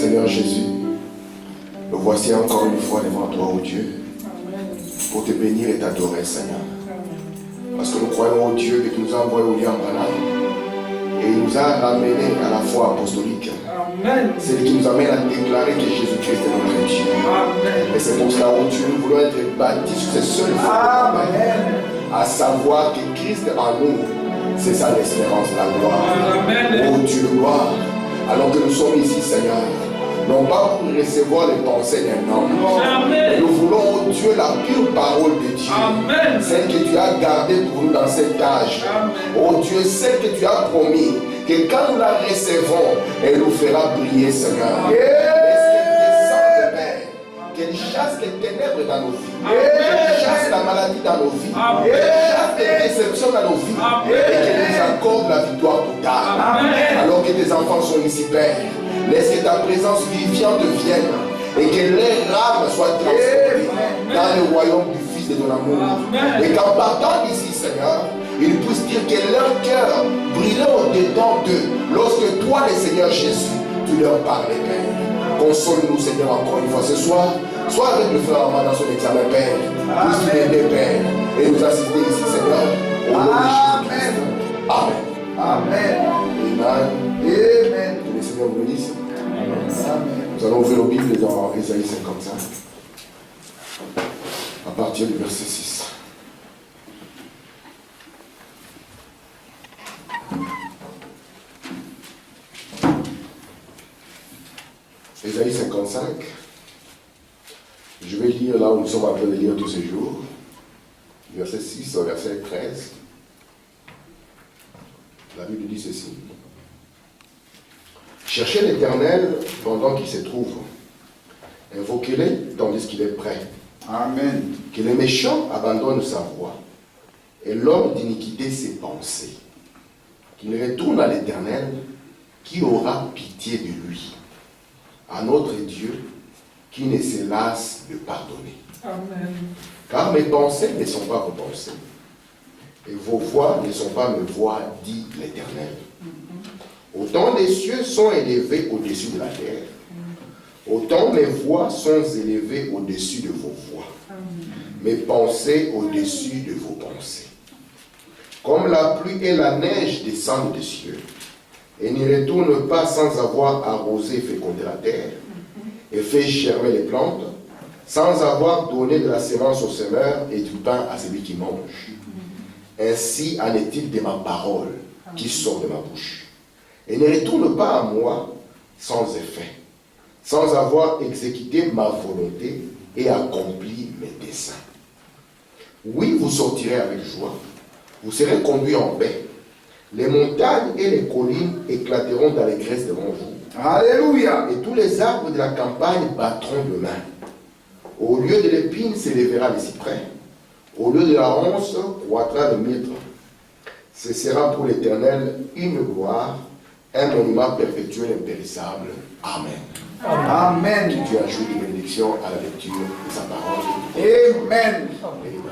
Seigneur Jésus, nous voici encore une fois devant toi, ô Dieu, pour te bénir et t'adorer, Seigneur. Parce que nous croyons au Dieu qui nous a envoyé au Liam Branham et il nous a ramenés à la foi apostolique. C'est lui qui nous amène à déclarer que Jésus-Christ est notre Dieu. Et c'est pour cela, ô Dieu, nous voulons être bâtis sur ces seules fois, à savoir que Christ en nous, c'est ça l'espérance, la gloire. Ô Dieu, gloire. Alors que nous sommes ici, Seigneur, non pas pour recevoir les pensées d'un homme, mais nous voulons, ô Dieu, la pure parole de Dieu. Amen. Celle que tu as gardée pour nous dans cet âge. Ô Dieu, celle que tu as promis, que quand nous la recevons, elle nous fera briller, Seigneur. Qu'elle chasse les ténèbres dans nos vies, qu'elle chasse la maladie dans nos vies, qu'elle chasse les déceptions dans nos vies, et qu'elle nous accorde la victoire totale. Alors que tes enfants sont ici, Père, laisse que ta présence vivifiante vienne et que les rames soient transformées dans le royaume du Fils de ton amour. Et qu'en partant d'ici, Seigneur, ils puissent dire que leur cœur brillait au-dedans d'eux lorsque toi, le Seigneur Jésus, tu leur parlais, Père. Console-nous, Seigneur, encore une fois ce soir. Sois avec le frère Armand dans son examen, Père. Puisse-tu l'aider, Père, et nous assister ici, Seigneur. Au nom de Jésus-Christ. Amen. Amen. Amen. Amen. Que le Seigneur vous bénisse. Amen. Nous allons ouvrir nos Bibles dans Ésaïe 55. À partir du verset 6. Ésaïe 55, je vais lire là où nous sommes en train de lire tous ces jours, verset 6 au verset 13. La Bible dit ceci. Cherchez l'Éternel pendant qu'il se trouve, invoquez-le tandis qu'il est prêt. Amen. Que le méchant abandonne sa voie et l'homme d'iniquité ses pensées. Qu'il retourne à l'Éternel qui aura pitié de lui. À notre Dieu qui ne se lasse de pardonner. Amen. Car mes pensées ne sont pas vos pensées, et vos voix ne sont pas mes voix, dit l'Éternel. Autant les cieux sont élevés au-dessus de la terre, autant mes voix sont élevées au-dessus de vos voix, mes pensées au-dessus de vos pensées. Comme la pluie et la neige descendent des cieux, et n'y retourne pas sans avoir arrosé et fécondé la terre, et fait germer les plantes, sans avoir donné de la sémence au semeur et du pain à celui qui mange. Ainsi en est-il de ma parole qui sort de ma bouche. Et ne retourne pas à moi sans effet, sans avoir exécuté ma volonté et accompli mes desseins. Oui, vous sortirez avec joie, vous serez conduits en paix. Les montagnes et les collines éclateront d'allégresse devant vous. Alléluia! Et tous les arbres de la campagne battront de main. Au lieu de l'épine s'élèvera le cyprès. Au lieu de la ronce croîtra le myrte. Ce sera pour l'Éternel une gloire, un monument perpétuel impérissable. Amen. Amen. Que Dieu ajoute des bénédictions à la lecture de sa parole. Amen. Amen.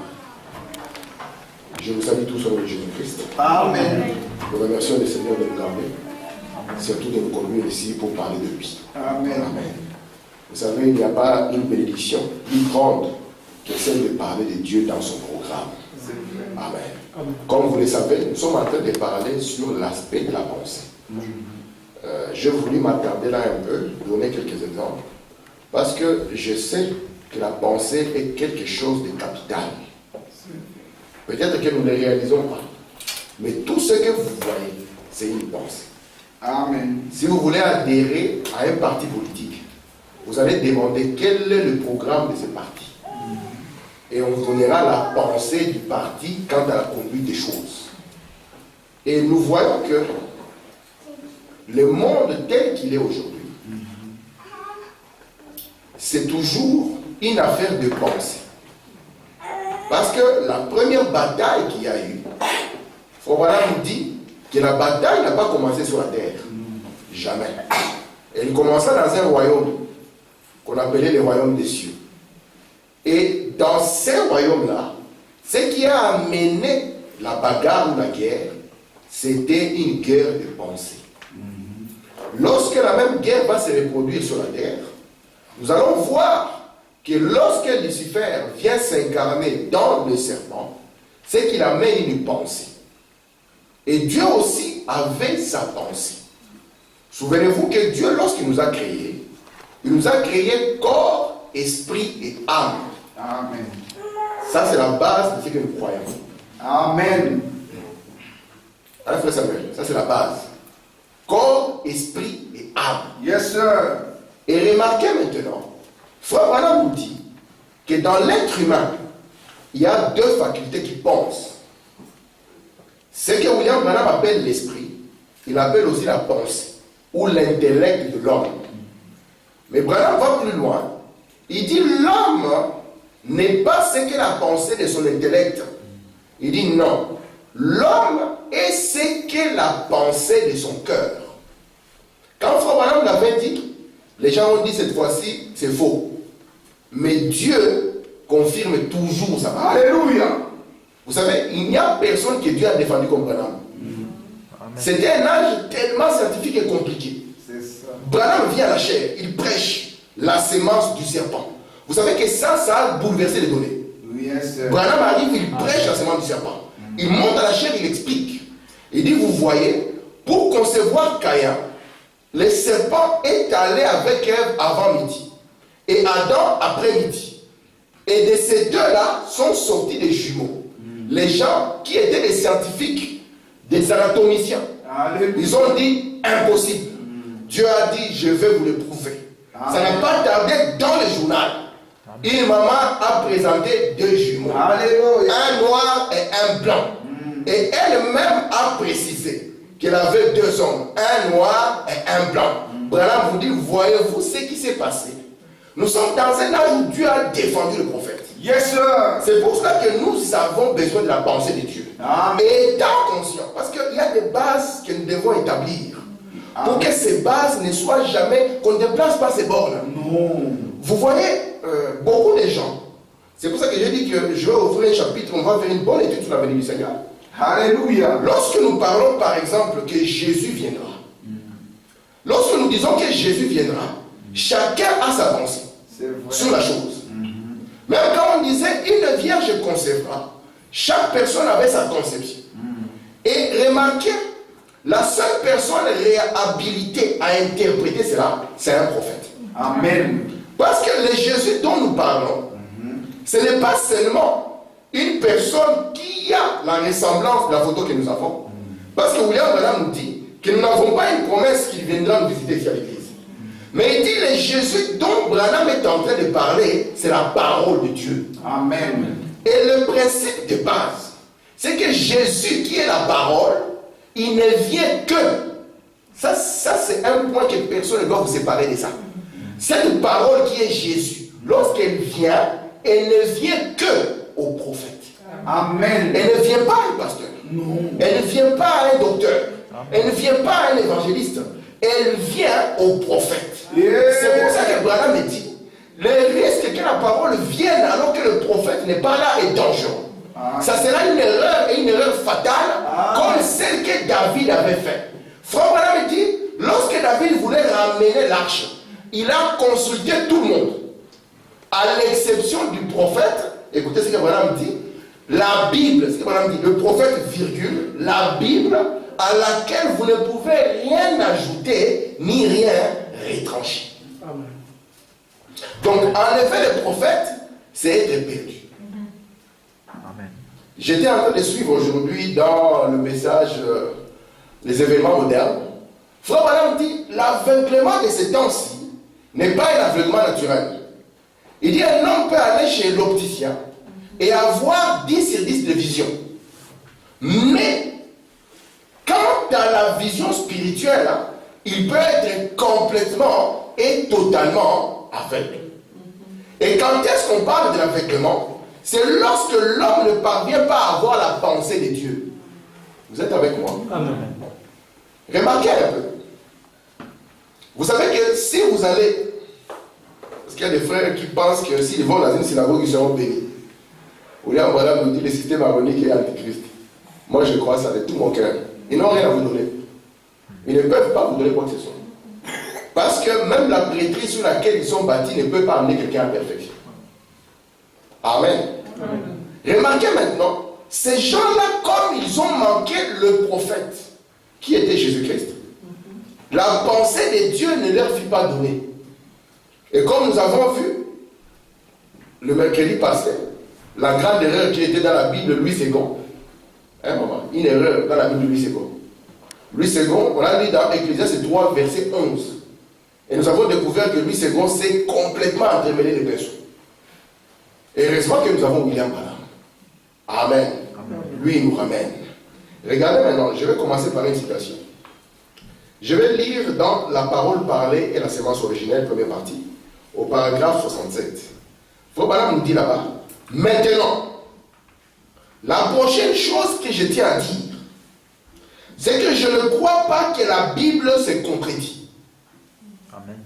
Je vous salue tous au nom de Jésus-Christ. Amen. Nous remercions le Seigneur de nous garder, surtout de nous conduire ici pour parler de lui. Amen. Amen. Vous savez, il n'y a pas une bénédiction plus grande que celle de parler de Dieu dans son programme. Amen. Comme vous le savez, nous sommes en train de parler sur l'aspect de la pensée. J'ai voulu m'attarder là un peu, donner quelques exemples, parce que je sais que la pensée est quelque chose de capital. Peut-être que nous ne le réalisons pas. Mais tout ce que vous voyez, c'est une pensée. Amen. Si vous voulez adhérer à un parti politique, vous allez demander quel est le programme de ce parti. Et on vous donnera la pensée du parti quant à la conduite des choses. Et nous voyons que le monde tel qu'il est aujourd'hui, c'est toujours une affaire de pensée. Parce que la première bataille qu'il y a eu, Frobana nous dit que la bataille n'a pas commencé sur la terre. Jamais. Elle commença dans un royaume qu'on appelait le royaume des cieux. Et dans ce royaume-là, ce qui a amené la bagarre ou la guerre, c'était une guerre de pensée. lorsque la même guerre va se reproduire sur la terre, nous allons voir que lorsque Lucifer vient s'incarner dans le serpent, c'est qu'il amène une pensée. Et Dieu aussi avait sa pensée. Souvenez-vous que Dieu, lorsqu'il nous a créés, il nous a créés corps, esprit et âme. Amen. Ça, c'est la base de ce que nous croyons. Amen. Alors, frère Samuel, ça c'est la base. Corps, esprit et âme. Yes, sir. Et remarquez maintenant, frère Branham nous dit que dans l'être humain, il y a deux facultés qui pensent. Ce que William Branham appelle l'esprit, il appelle aussi la pensée, ou l'intellect de l'homme. Mais Branham va plus loin. Il dit l'homme n'est pas ce que la pensée de son intellect. Il dit non. L'homme est ce que la pensée de son cœur. Quand Frère Branham l'avait dit, les gens ont dit cette fois-ci, c'est faux. Mais Dieu confirme toujours sa parole. Alléluia. Vous savez, il n'y a personne que Dieu a défendu comme Branham. C'était un âge tellement scientifique et compliqué. C'est ça. Branham vient à la chair, il prêche la sémence du serpent. Vous savez que ça a bouleversé les données. Yes, sir. Branham arrive, il prêche la sémence du serpent. Il monte à la chair, il explique. Il dit, vous voyez, pour concevoir Caïn, le serpent est allé avec Ève avant midi. Et Adam après midi. Et de ces deux-là sont sortis des jumeaux. Les gens qui étaient des scientifiques, des anatomiciens. Alléluia. Ils ont dit, impossible. Dieu a dit, je vais vous le prouver. Ça n'a pas tardé dans le journal. Une maman a présenté deux jumeaux. Alléluia. Un noir et un blanc. Et elle-même a précisé qu'elle avait deux hommes, un noir et un blanc. Branham vous dit, voyez-vous ce qui s'est passé? Nous sommes dans un âge où Dieu a défendu le prophète. Yes, sir. C'est pour cela que nous avons besoin de la pensée de Dieu. Amen. Et étant conscient, parce qu'il y a des bases que nous devons établir. Pour que ces bases ne soient jamais, qu'on ne déplace pas ces bornes. Non. Vous voyez, beaucoup de gens, c'est pour ça que j'ai dit que je vais ouvrir un chapitre, on va faire une bonne étude sur la venue du Seigneur. Alléluia. Lorsque nous parlons par exemple que Jésus viendra, lorsque nous disons que Jésus viendra, chacun a sa pensée sur la chose. Même quand on disait une vierge concevra, chaque personne avait sa conception. Et remarquez, la seule personne réhabilitée à interpréter cela, c'est un prophète. Amen. Parce que le Jésus dont nous parlons, ce n'est pas seulement une personne qui a la ressemblance de la photo que nous avons. Parce que William Branham nous dit que nous n'avons pas une promesse qu'il viendra nous visiter ici à l'église. Mais il dit le Jésus dont Branham est en train de parler, c'est la parole de Dieu. Amen. Et le principe de base, c'est que Jésus qui est la parole, il ne vient que. Ça c'est un point que personne ne doit vous séparer de ça. Cette parole qui est Jésus, lorsqu'elle vient, elle ne vient que au prophète. Amen. Elle ne vient pas à un pasteur. Non. Elle ne vient pas à un docteur. Elle ne vient pas à un évangéliste. Elle vient au prophète. Yeah. C'est pour ça que Branham me dit, le risque que la parole vienne alors que le prophète n'est pas là est dangereux. Ça sera une erreur et une erreur fatale comme celle que David avait faite. Frère Branham me dit, lorsque David voulait ramener l'arche, il a consulté tout le monde. À l'exception du prophète, écoutez ce que Branham dit, la Bible, ce que Branham dit, le prophète, virgule, la Bible à laquelle vous ne pouvez rien ajouter ni rien retrancher. Amen. Donc enlever le prophète, c'est être perdu. Amen. J'étais en train de suivre aujourd'hui dans le message les événements modernes. Frère Branham dit, l'aveuglement de ces temps-ci n'est pas un aveuglement naturel. Il dit, un homme peut aller chez l'opticien et avoir 10 sur 10 de vision. Mais, quant à la vision spirituelle, il peut être complètement et totalement aveugle. Et quand est-ce qu'on parle de l'aveuglement? C'est lorsque l'homme ne parvient pas à avoir la pensée de Dieu. Vous êtes avec moi? Amen. Remarquez un peu. Vous savez que si vous allez... Parce qu'il y a des frères qui pensent que s'ils vont dans une synagogue, ils seront bénis. William Branham nous dit le système harmonique est antichrist. Moi je crois ça de tout mon cœur. Ils n'ont rien à vous donner. Ils ne peuvent pas vous donner quoi que ce soit. que même la prêtrise sur laquelle ils sont bâtis ne peut pas amener quelqu'un à la perfection. Amen. Remarquez maintenant, ces gens-là, comme ils ont manqué le prophète, qui était Jésus-Christ, la pensée de Dieu ne leur fut pas donnée. Et comme nous avons vu le mercredi passé, la grande erreur qui était dans la Bible de Louis II, une erreur dans la Bible de Louis II. Louis II, on a lu dans Ecclésiaste 3, verset 11. Et nous avons découvert que Louis II s'est complètement entremêlé les personnes. Et heureusement que nous avons William Branham. Amen. Lui, il nous ramène. Regardez maintenant, je vais commencer par une citation. Je vais lire dans La parole parlée et la sémence originelle, première partie, au paragraphe 67. Frère Branham nous dit là-bas, maintenant, la prochaine chose que je tiens à dire, c'est que je ne crois pas que la Bible se contredit. Amen.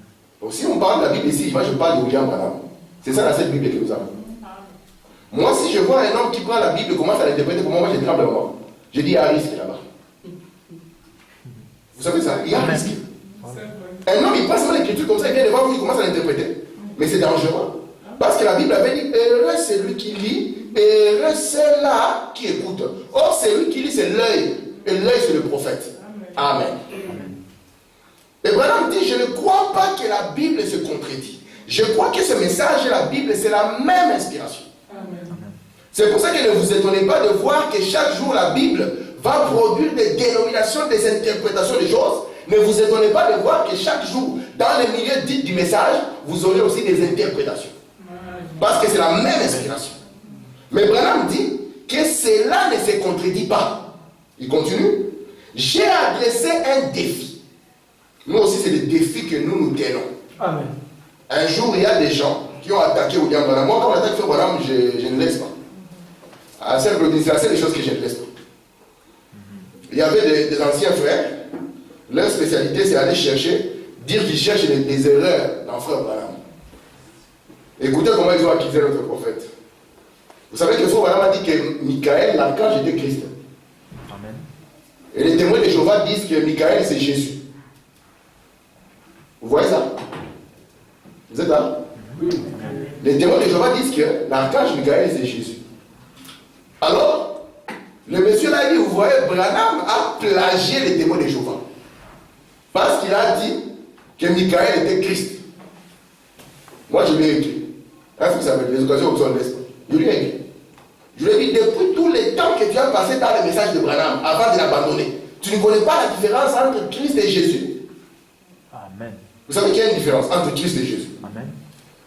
Donc si on parle de la Bible ici, moi je parle de William Branham. C'est ça la seule Bible que nous avons. Moi, si je vois un homme qui prend la Bible et commence à l'interpréter pour moi, je tremble en moi. Je dis, il y a un risque là-bas. Vous savez ça? Il y a un risque. Un homme, il passe mal l'écriture comme ça, il vient devant vous, il commence à l'interpréter. Mais c'est dangereux. Parce que la Bible avait dit, heureux c'est lui qui lit, heureux c'est là qui écoute. Or, c'est lui qui lit, c'est l'œil. Et l'œil, c'est le prophète. Amen. Et Branham dit, je ne crois pas que la Bible se contredit. Je crois que ce message de la Bible, c'est la même inspiration. C'est pour ça que ne vous étonnez pas de voir que chaque jour la Bible va produire des dénominations, des interprétations des choses. Ne vous étonnez pas de voir que chaque jour, dans les milieux dits du message, vous aurez aussi des interprétations. Parce que c'est la même inspiration. Mais Branham dit que cela ne se contredit pas. Il continue. J'ai adressé un défi. Nous aussi, c'est des défis que nous nous tenons. Amen. Un jour, il y a des gens qui ont attaqué William Branham. Moi, quand on attaque Frère Branham, je ne laisse pas. C'est la seule chose que je ne laisse pas. Il y avait des anciens frères. Leur spécialité, c'est aller chercher, dire qu'ils cherchent des erreurs dans Frère Branham. Écoutez comment ils ont accusé notre prophète. Vous savez que Frère Branham a dit que Michael, l'archange, était Christ. Amen. Et les témoins de Jéhovah disent que Michael, c'est Jésus. Vous voyez ça? Vous êtes là? Oui. Les témoins de Jéhovah disent que l'archange Michael, c'est Jésus. Alors, le monsieur là dit, vous voyez, Branham a plagié les témoins de Jéhovah. Parce qu'il a dit que Michael était Christ. Moi, je lui ai écrit. Est-ce que vous savez, les occasions où on laisse pas? Je lui ai écrit. Je lui ai dit, depuis tous les temps que tu as passé dans le message de Branham, avant de l'abandonner, tu ne connais pas la différence entre Christ et Jésus. Amen. Vous savez qu'il y a une différence entre Christ et Jésus. Amen.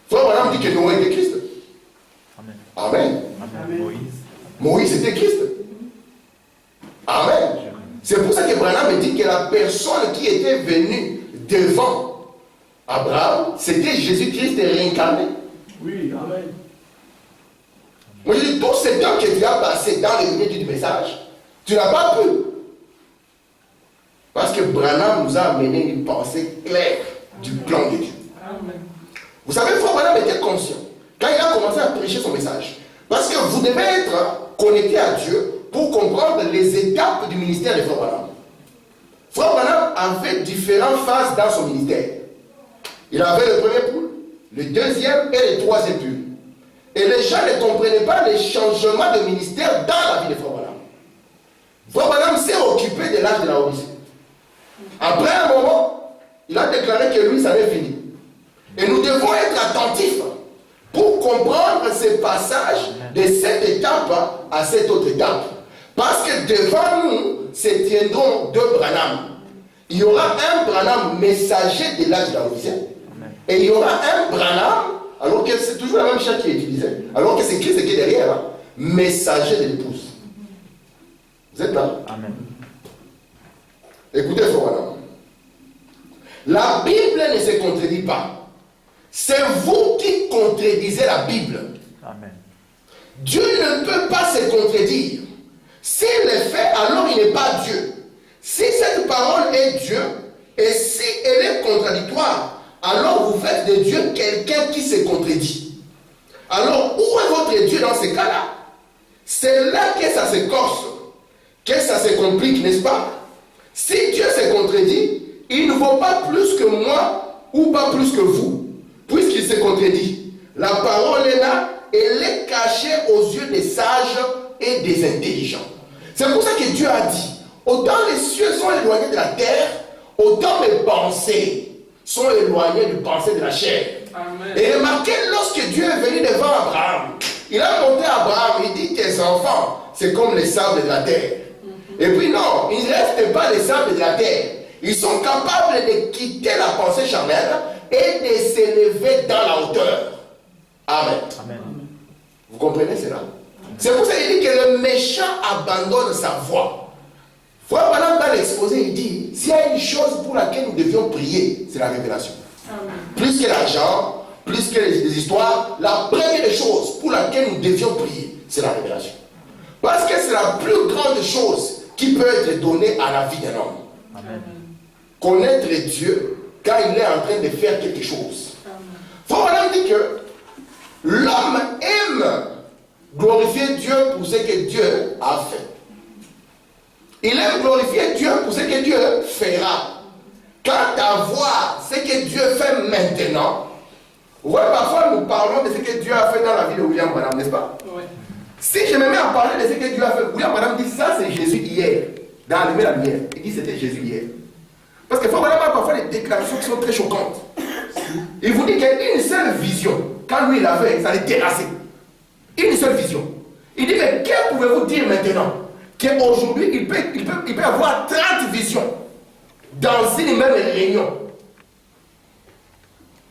Frère Branham dit que Noé était Christ. Amen. Amen. Amen. Moïse. Moïse était Christ. Amen. C'est pour ça que Branham dit que la personne qui était venue devant Abraham, c'était Jésus-Christ réincarné. Oui, amen. Moi je dis, tout ce temps que tu as passé dans les milieux du message, tu n'as pas pu. Parce que Branham nous a amené une pensée claire du plan de Dieu. Amen. Vous savez, Frère Branham était conscient quand il a commencé à prêcher son message. Parce que vous devez être connecté à Dieu pour comprendre les étapes du ministère de Frère Branham. Frère Branham avait différentes phases dans son ministère. Il avait le premier poule, le deuxième et le troisième poule. Et les gens ne comprenaient pas les changements de ministère dans la vie de Frère Branham. Frère Branham s'est occupé de l'âge de la Odyssée. Après un moment, il a déclaré que lui, ça avait fini. Et nous devons être attentifs pour comprendre ces passages de cette étape à cette autre étape. Parce que devant nous se tiendront deux Branham. Il y aura un Branham messager de l'âge de la Odyssée. Et il y aura un Branham, alors que c'est toujours la même chose qui est utilisée, alors que c'est Christ qui est derrière, hein, messager de l'épouse. Vous êtes là? Amen. Écoutez, Frère Branham. La Bible ne se contredit pas. C'est vous qui contredisez la Bible. Amen. Dieu ne peut pas se contredire. S'il est fait, alors il n'est pas Dieu. Si cette parole est Dieu, et si elle est contradictoire, alors vous faites de Dieu quelqu'un qui se contredit. Alors, où est votre Dieu dans ces cas-là? C'est là que ça se corse, que ça se complique, n'est-ce pas? Si Dieu se contredit, il ne vaut pas plus que moi ou pas plus que vous, puisqu'il se contredit. La parole est là, elle est cachée aux yeux des sages et des intelligents. C'est pour ça que Dieu a dit, autant les cieux sont éloignés de la terre, autant mes pensées sont éloignées du pensée de la chair. Amen. Et remarquez, lorsque Dieu est venu devant Abraham, il a montré à Abraham, il dit, tes enfants, c'est comme les sables de la terre. Et puis non, ils ne restent pas les sables de la terre. Ils sont capables de quitter la pensée charnelle et de s'élever dans la hauteur. Amen. Amen. Vous comprenez cela? C'est pour ça qu'il dit que le méchant abandonne sa voie. Frère Branham, dans l'exposé, il dit, s'il y a une chose pour laquelle nous devions prier, c'est la révélation. Amen. Plus que l'argent, plus que les histoires, la première chose pour laquelle nous devions prier, c'est la révélation. Parce que c'est la plus grande chose qui peut être donnée à la vie d'un homme. Amen. Connaître Dieu quand il est en train de faire quelque chose. Frère Branham dit que l'homme aime glorifier Dieu pour ce que Dieu a fait. Il aime glorifier Dieu pour ce que Dieu fera. Quant à voir ce que Dieu fait maintenant, vous voyez, parfois nous parlons de ce que Dieu a fait dans la vie de William Branham, n'est-ce pas? Oui. Si je me mets à parler de ce que Dieu a fait, William Branham dit ça c'est Jésus hier, dans Allumer la lumière. Il dit c'était Jésus hier. Parce que Branham a parfois des déclarations qui sont très choquantes. Il vous dit qu'il y a une seule vision. Quand lui il avait, ça allait terrasser. Une seule vision. Il dit, mais que pouvez-vous dire maintenant? Qu'aujourd'hui, il peut avoir 30 visions dans une même réunion.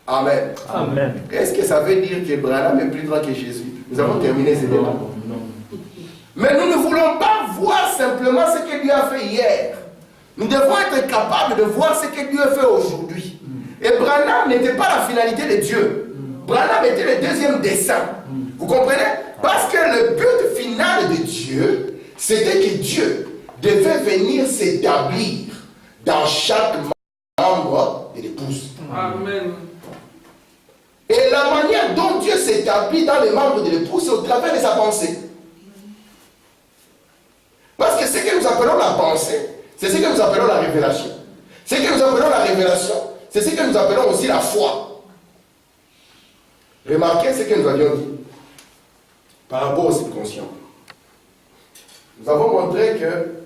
Amen. Amen. Est-ce que ça veut dire que Branham est plus grand que Jésus? Nous avons terminé ce débat. Mais nous ne voulons pas voir simplement ce que Dieu a fait hier. Nous devons être capables de voir ce que Dieu fait aujourd'hui. Et Branham n'était pas la finalité de Dieu. Branham était le deuxième dessein. Vous comprenez? Parce que le but final de Dieu, c'était que Dieu devait venir s'établir dans chaque membre de l'épouse. Amen. Et la manière dont Dieu s'établit dans les membres de l'épouse, c'est au travers de sa pensée. Parce que ce que nous appelons la pensée, c'est ce que nous appelons la révélation. Ce que nous appelons la révélation, c'est ce que nous appelons aussi la foi. Remarquez ce que nous avions dit par rapport au subconscient. Nous avons montré que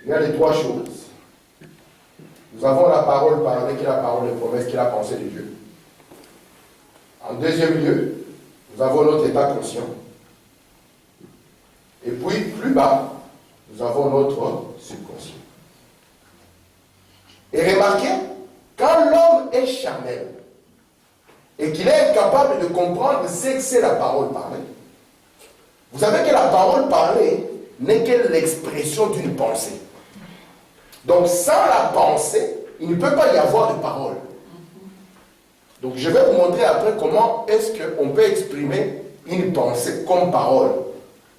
il y a les trois choses. Nous avons la parole parlée, qui est la parole de promesse, qui est la pensée de Dieu. En deuxième lieu, nous avons notre état conscient. Et puis, plus bas, nous avons notre subconscient. Et remarquez, quand l'homme est charnel, et qu'il est incapable de comprendre ce que c'est la parole parlée, vous savez que la parole parlée n'est que l'expression d'une pensée. Donc sans la pensée, il ne peut pas y avoir de parole. Donc je vais vous montrer après comment est-ce qu'on peut exprimer une pensée comme parole.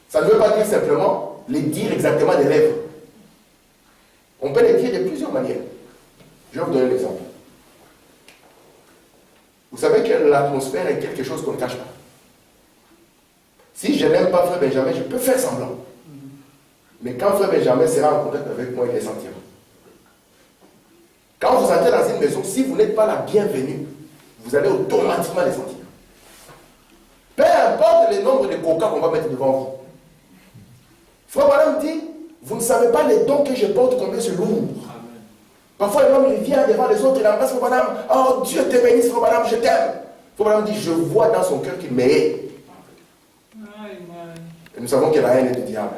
Ça ne veut pas dire simplement les dire exactement des lèvres. On peut les dire de plusieurs manières. Je vais vous donner l'exemple. Vous savez que l'atmosphère est quelque chose qu'on ne cache pas. Si je n'aime pas Frère Benjamin, je peux faire semblant. Mais quand Frère Benjamin sera en contact avec moi, il les sentira. Quand vous entrez dans une maison, si vous n'êtes pas la bienvenue, vous allez automatiquement les sentir. Peu importe le nombre de coca qu'on va mettre devant vous. Frère Branham dit, vous ne savez pas les dons que je porte, combien c'est lourd. Parfois l'homme il vient devant les autres, il embrasse Frère Branham. Oh Dieu te bénisse Frère Branham, je t'aime. Frère Branham dit, je vois dans son cœur qu'il m'aime. Et nous savons que la haine est du diable.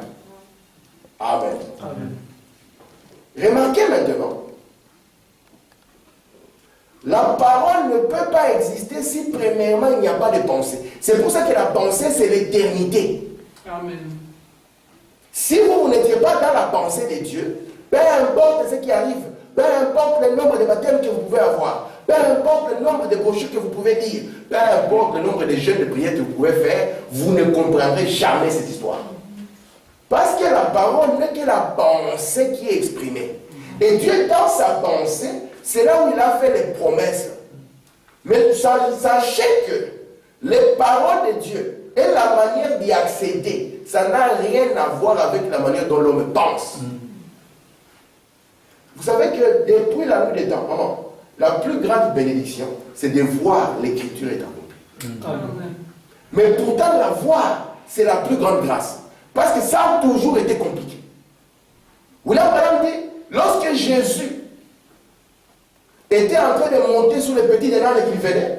Amen. Amen. Remarquez maintenant, la parole ne peut pas exister si premièrement il n'y a pas de pensée. C'est pour ça que la pensée c'est l'éternité. Amen. Si vous n'étiez pas dans la pensée de Dieu, peu importe ce qui arrive, peu importe le nombre de baptêmes que vous pouvez avoir, peu importe le nombre de brochures que vous pouvez lire, peu importe le nombre de jeûnes de prières que vous pouvez faire, vous ne comprendrez jamais cette histoire. Parce que la parole n'est que la pensée qui est exprimée. Et Dieu, dans sa pensée, c'est là où il a fait les promesses. Mais sachez que les paroles de Dieu et la manière d'y accéder, ça n'a rien à voir avec la manière dont l'homme pense. Vous savez que depuis la nuit des temps, maman, la plus grande bénédiction, c'est de voir l'écriture est accomplie. Amen. Mais pourtant, la voir, c'est la plus grande grâce. Parce que ça a toujours été compliqué. William Branham dit, lorsque Jésus était en train de monter sur les petits ânes qui venaient,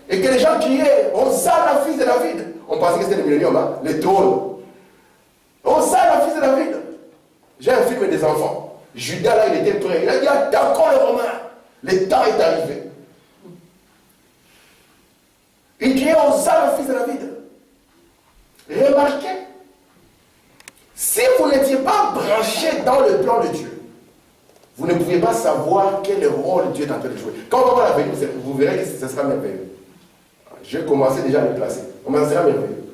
et que les gens criaient, Hosanna, fils de David. On pensait que c'était le millénium, hein, le trône. Hosanna, fils de David. J'ai un film des enfants. Judas, là, il était prêt. Il a dit, attaquons les Romains. Le temps est arrivé. Il criait, Hosanna, fils de David. Remarquez, si vous n'étiez pas branché dans le plan de Dieu, vous ne pouviez pas savoir quel rôle Dieu est en train de jouer. Quand on va voir l'avenir, vous verrez que ce sera merveilleux. Je vais commencer déjà à le placer. Comment ça sera merveilleux?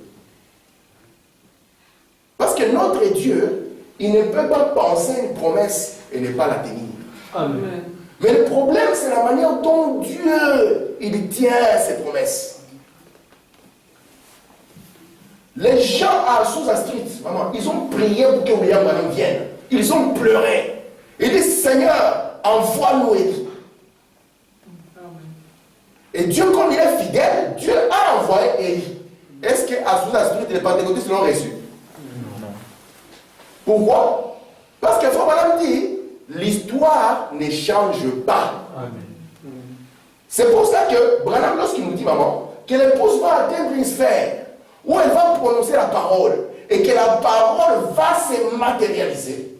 Parce que notre Dieu, il ne peut pas penser une promesse et ne pas la tenir. Amen. Mais le problème, c'est la manière dont Dieu, il tient ses promesses. Les gens à Azusa Street, maman, ils ont prié pour que William Branham vienne. Ils ont pleuré. Ils disent, Seigneur, envoie-nous Élie. Et Dieu, comme il est fidèle, Dieu a envoyé Élie. Est-ce que Azusa Street et les pentecôtistes l'ont reçu? Non. Pourquoi? Parce que Frère Branham dit, l'histoire ne change pas. Amen. C'est pour ça que Branham, lorsqu'il nous dit, maman, que l'épouse va atteindre une sphère où elle va prononcer la parole et que la parole va se matérialiser,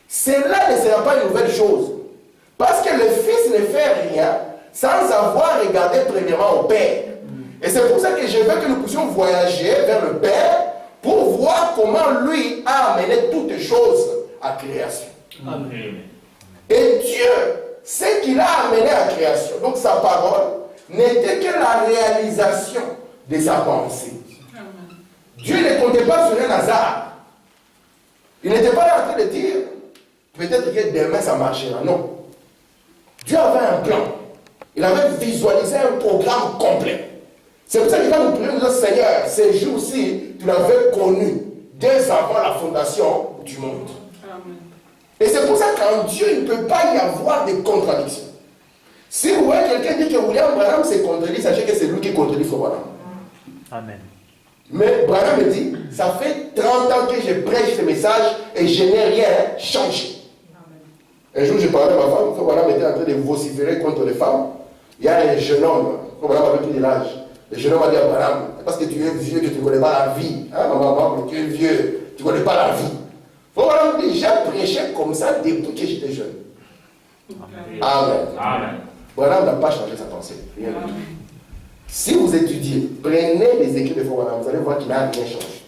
cela ne sera pas une nouvelle chose. Parce que le Fils ne fait rien sans avoir regardé premièrement au Père. Et c'est pour ça que je veux que nous puissions voyager vers le Père pour voir comment lui a amené toutes choses à création. Amen. Et Dieu, ce qu'il a amené à création, donc sa parole, n'était que la réalisation de sa pensée. Dieu ne comptait pas sur un hasard. Il n'était pas là en train de dire, peut-être que demain ça marchera. Non. Dieu avait un plan. Il avait visualisé un programme complet. C'est pour ça que quand nous prions, nous disons, Seigneur, ces jours-ci, tu l'avais connu dès avant la fondation du monde. Amen. Et c'est pour ça qu'en Dieu, il ne peut pas y avoir de contradictions. Si vous voyez quelqu'un dire que William Branham s'est contredit, sachez que c'est lui qui contredit Frère Branham. Amen. Mais Branham me dit, ça fait 30 ans que je prêche ce message et je n'ai rien changé. Un jour, je parlais à ma femme, Frère Branham était en train de vociférer contre les femmes. Il y a un jeune homme, Frère Branham avait pris de l'âge. Le jeune homme a dit à Branham, parce que tu es vieux, que tu ne connais pas la vie. Hein, maman, tu es vieux, tu ne connais pas la vie. Frère Branham dit, j'ai prêché comme ça depuis que j'étais jeune. Amen. Amen. Branham n'a pas changé sa pensée. Rien du tout. Si vous étudiez, prenez les écrits de Frère Branham, vous allez voir qu'il n'a rien changé.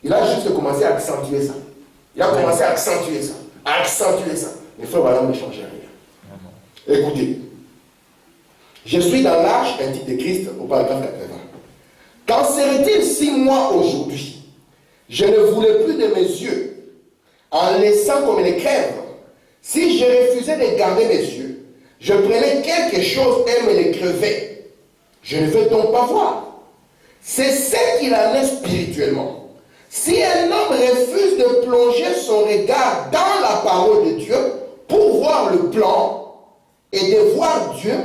Il a juste commencé à accentuer ça. Il a commencé à accentuer ça. À accentuer ça. Mais Frère Branham ne changeait rien. Écoutez. Je suis dans l'arche intime de Christ au paragraphe 80. Qu'en serait-il si moi aujourd'hui, je ne voulais plus de mes yeux, en laissant comme les crèves, si je refusais de garder mes yeux, je prenais quelque chose et me les crevais. Je ne veux donc pas voir. C'est ce qu'il en est spirituellement. Si un homme refuse de plonger son regard dans la parole de Dieu pour voir le plan et de voir Dieu,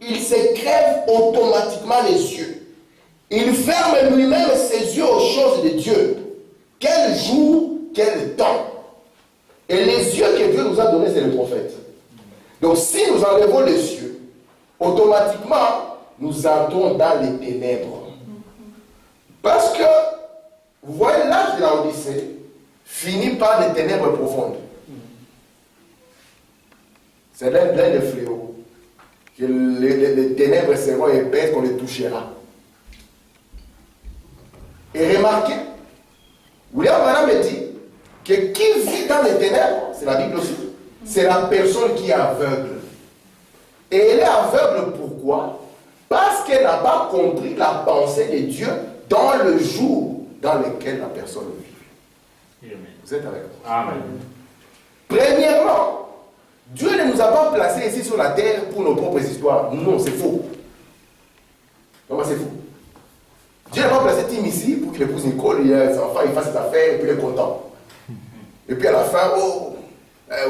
il se crève automatiquement les yeux. Il ferme lui-même ses yeux aux choses de Dieu. Quel jour, quel temps. Et les yeux que Dieu nous a donnés, c'est le prophète. Donc si nous enlevons les yeux, automatiquement, nous entrons dans les ténèbres. Parce que, vous voyez, l'âge de la Odyssée finit par des ténèbres profondes. C'est l'un des fléaux. Que les ténèbres seront épaisses qu'on les touchera. Et remarquez, William Branham dit que qui vit dans les ténèbres, c'est la Bible aussi, c'est la personne qui est aveugle. Et elle est aveugle pourquoi? Parce qu'elle n'a pas compris la pensée de Dieu dans le jour dans lequel la personne vit. Vous êtes avec moi? Amen. Premièrement, Dieu ne nous a pas placés ici sur la terre pour nos propres histoires. Non, c'est faux. Comment c'est faux? Dieu n'a pas placé Tim ici pour qu'il épouse Nicole, il a ses enfants, il fasse ses affaires, et puis il est content. Et puis à la fin, oh,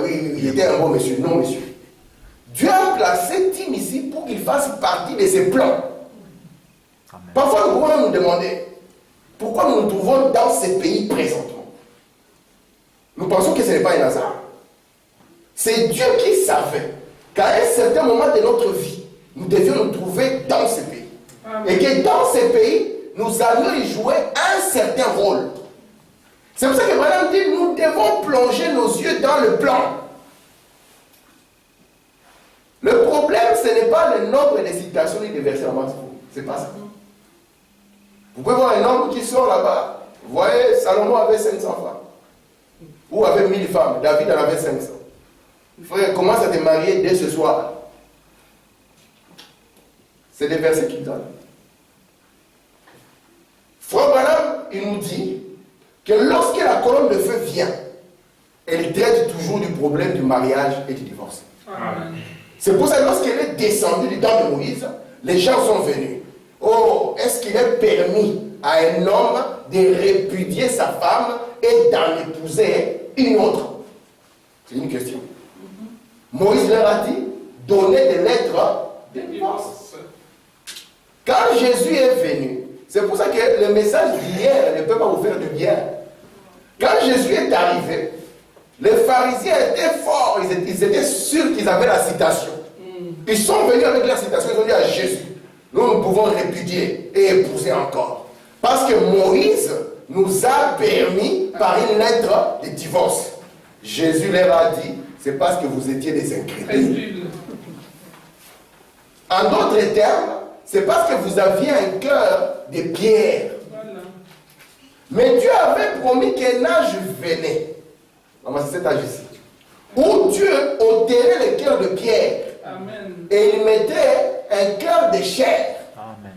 Oui, il était un bon monsieur. Non, monsieur. Dieu a placé Tim ici pour qu'il fasse partie de ses plans. Amen. Parfois, nous pouvons nous demander pourquoi nous nous trouvons dans ces pays présentement. Nous pensons que ce n'est pas un hasard. C'est Dieu qui savait qu'à un certain moment de notre vie, nous devions nous trouver dans ces pays. Amen. Et que dans ces pays, nous allions y jouer un certain rôle. C'est pour ça que Branham dit, nous devons plonger nos yeux dans le plan. Le problème, ce n'est pas le nombre de citations et de versets en masse. Ce n'est pas ça. Vous pouvez voir un homme qui sort là-bas. Vous voyez, Salomon avait 500 femmes. Ou avait 1000 femmes. David en avait 500. Frère, commence à te marier dès ce soir. C'est des versets qu'il donne. Frère Branham, il nous dit que lorsque la colonne de feu vient, elle traite toujours du problème du mariage et du divorce. Amen. C'est pour ça que lorsqu'elle est descendue du temps de Moïse, les gens sont venus. Oh, est-ce qu'il est permis à un homme de répudier sa femme et d'en épouser une autre? C'est une question. Moïse leur a dit, donnez des lettres de divorce. Quand Jésus est venu, c'est pour ça que le message d'hier ne peut pas vous faire du bien. Quand Jésus est arrivé, les pharisiens étaient forts, ils étaient sûrs qu'ils avaient la citation. Ils sont venus avec la citation, ils ont dit à Jésus, nous pouvons répudier et épouser encore. Parce que Moïse nous a permis par une lettre de divorce. Jésus leur a dit, c'est parce que vous étiez des incrédules. En d'autres termes, c'est parce que vous aviez un cœur de pierre. Voilà. Mais Dieu avait promis qu'un âge venait. C'est cet âge ici. Où Dieu ôterait le cœur de pierre. Amen. Et il mettait un cœur de chair. Amen.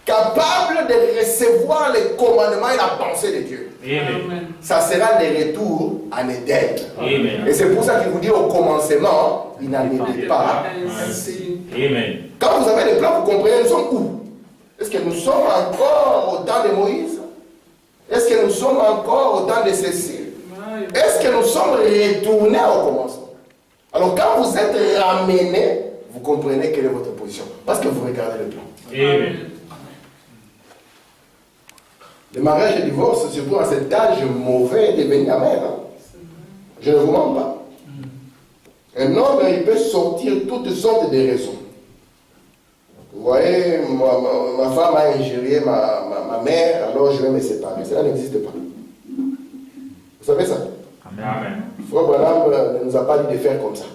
Capable de recevoir les commandements et la pensée de Dieu. Amen. Ça sera le retour en Éden. Amen. Et c'est pour ça qu'il vous dit au commencement, il n'en était pas ainsi. Amen. Quand vous avez les plans, vous comprenez, nous sommes où? Est-ce que nous sommes encore au temps de Moïse? Est-ce que nous sommes encore au temps de Cécile? Est-ce que nous sommes retournés au commencement? Alors quand vous êtes ramenés, vous comprenez quelle est votre position. Parce que vous regardez le plan. Amen. Le mariage et le divorce, surtout à cet âge mauvais, est devenu amer. Hein? Je ne vous mens pas. Un homme, il peut sortir toutes sortes de raisons. Vous voyez, ma femme a injurié ma mère, alors je vais me séparer. Cela n'existe pas. Vous savez ça? Amen. Frère Branham ne nous a pas dit de faire comme ça.